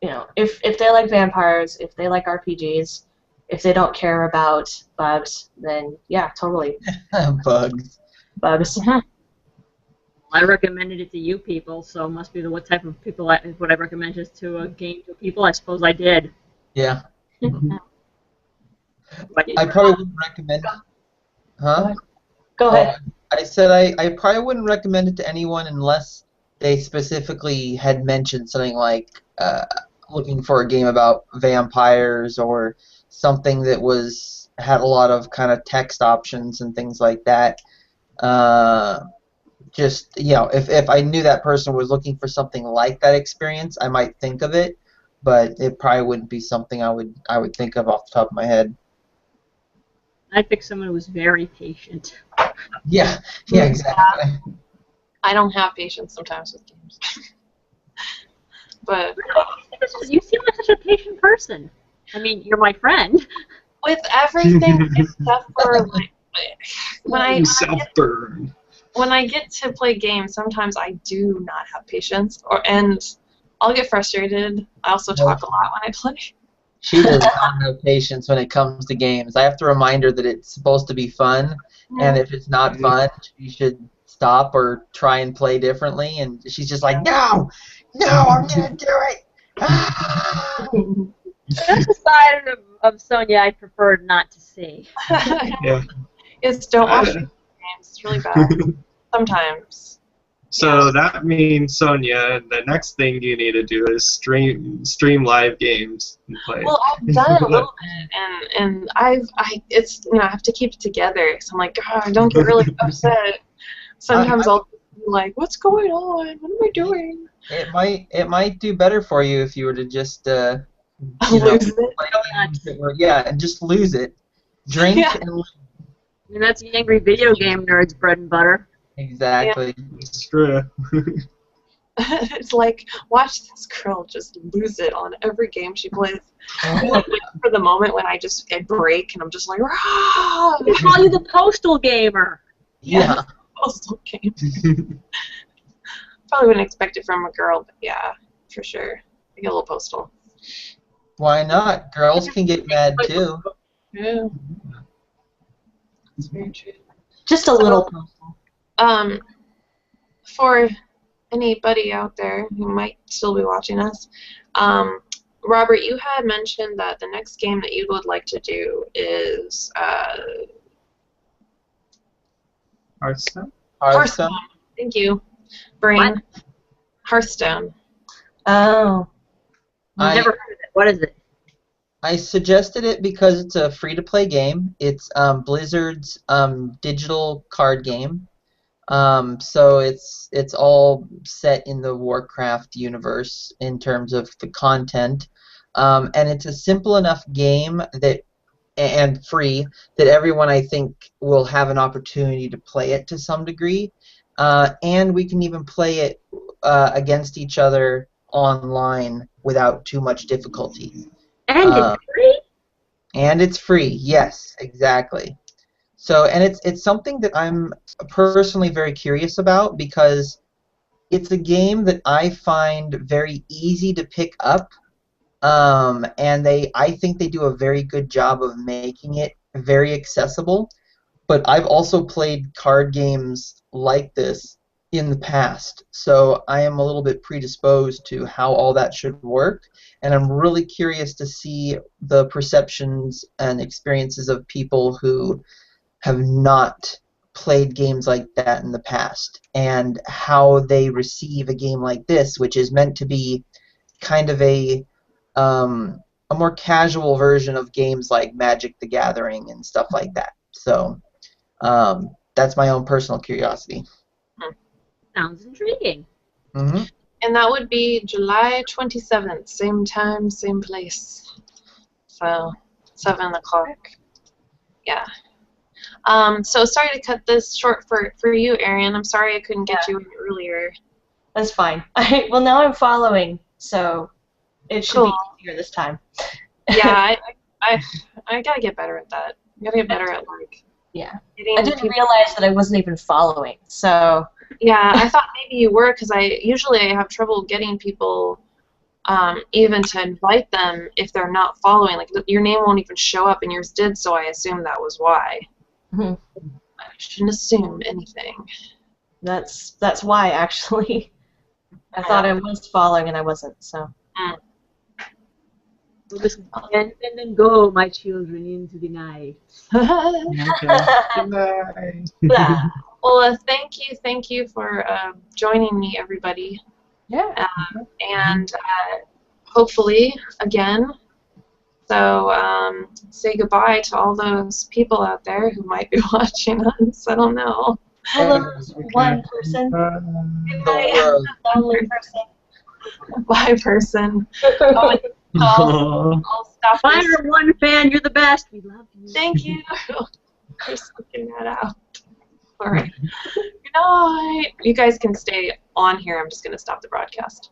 if they like vampires, if they like RPGs, if they don't care about bugs, then yeah, totally. Bugs. Bugs. I recommended it to you people, so it must be what type of people would I recommend this to a game to people? I suppose I did. Yeah. But I probably wouldn't recommend. Huh? Go ahead. I said I probably wouldn't recommend it to anyone unless they specifically had mentioned something like looking for a game about vampires or something that had a lot of kind of text options and things like that. Just if I knew that person was looking for something like that experience, I might think of it, but it probably wouldn't be something I would think of off the top of my head. I picked someone who was very patient. Yeah, exactly. I don't have patience sometimes with games. But You seem like such a patient person. I mean, you're my friend. with everything except for like Self-burn. when I get to play games, sometimes I do not have patience, and I'll get frustrated. I also talk a lot when I play. She does not have patience when it comes to games. I have to remind her that it's supposed to be fun, and if it's not fun, she should stop or try and play differently. And she's just like, no, I'm gonna do it. That's the side of Sonia I preferred not to see. Yeah. It's don't watch games. It's really bad. Sometimes. So that means, Sonia, the next thing you need to do is stream live games and play. Well, I've done it a little bit, and I have to keep it together because I'm like, God, I don't get really upset. Sometimes I'll be like, what's going on? What am I doing? It might do better for you if you were to just lose it. Yeah, and just lose it. Drink and lose. And that's the angry video game nerds' bread and butter. Exactly. It's true. It's like, watch this girl just lose it on every game she plays. Like, for the moment when I break and I'm just like, rah! They call you the postal gamer. Yeah. Postal game. Probably wouldn't expect it from a girl, but yeah, for sure. I get a little postal. Why not? Girls can get mad too. Yeah. That's very true. Just a little postal. For anybody out there who might still be watching us, Robert, you had mentioned that the next game that you would like to do is Hearthstone? Hearthstone. Thank you. Brain. What? Hearthstone. Oh. I've never heard of it. What is it? I suggested it because it's a free-to-play game. It's Blizzard's digital card game. So it's all set in the Warcraft universe in terms of the content, and it's a simple enough game and free that everyone, I think, will have an opportunity to play it to some degree, and we can even play it against each other online without too much difficulty. And it's free? And it's free, yes, exactly. So, and it's something that I'm personally very curious about because it's a game that I find very easy to pick up, and I think they do a very good job of making it very accessible. But I've also played card games like this in the past, so I am a little bit predisposed to how all that should work, and I'm really curious to see the perceptions and experiences of people who have not played games like that in the past, and how they receive a game like this, which is meant to be kind of a more casual version of games like Magic the Gathering and stuff like that. So that's my own personal curiosity. Sounds intriguing. Mm-hmm. And that would be July 27th, same time, same place. So, 7 o'clock. Yeah. So sorry to cut this short for you, Arian. I'm sorry I couldn't get you in earlier. That's fine. Well, now I'm following, so it should be easier this time. Yeah, I gotta get better at that. I gotta get better at like Yeah. getting I didn't people- realize that I wasn't even following. So Yeah, I thought maybe you were because I have trouble getting people even to invite them if they're not following. Like your name won't even show up, and yours did, so I assumed that was why. Mhm. I shouldn't assume anything. that's why actually. I thought I was following and I wasn't. So. And then go, my children, into the night. Okay. Blah. Well, thank you for joining me, everybody, Yeah. and hopefully again. So say goodbye to all those people out there who might be watching us. I don't know. Hello, one person. The Lonely person. Bye, person. Oh. I'll stop this. Fire one fan, you're the best. We love you. Thank you for sticking that out. All right. Good night. You guys can stay on here. I'm just going to stop the broadcast.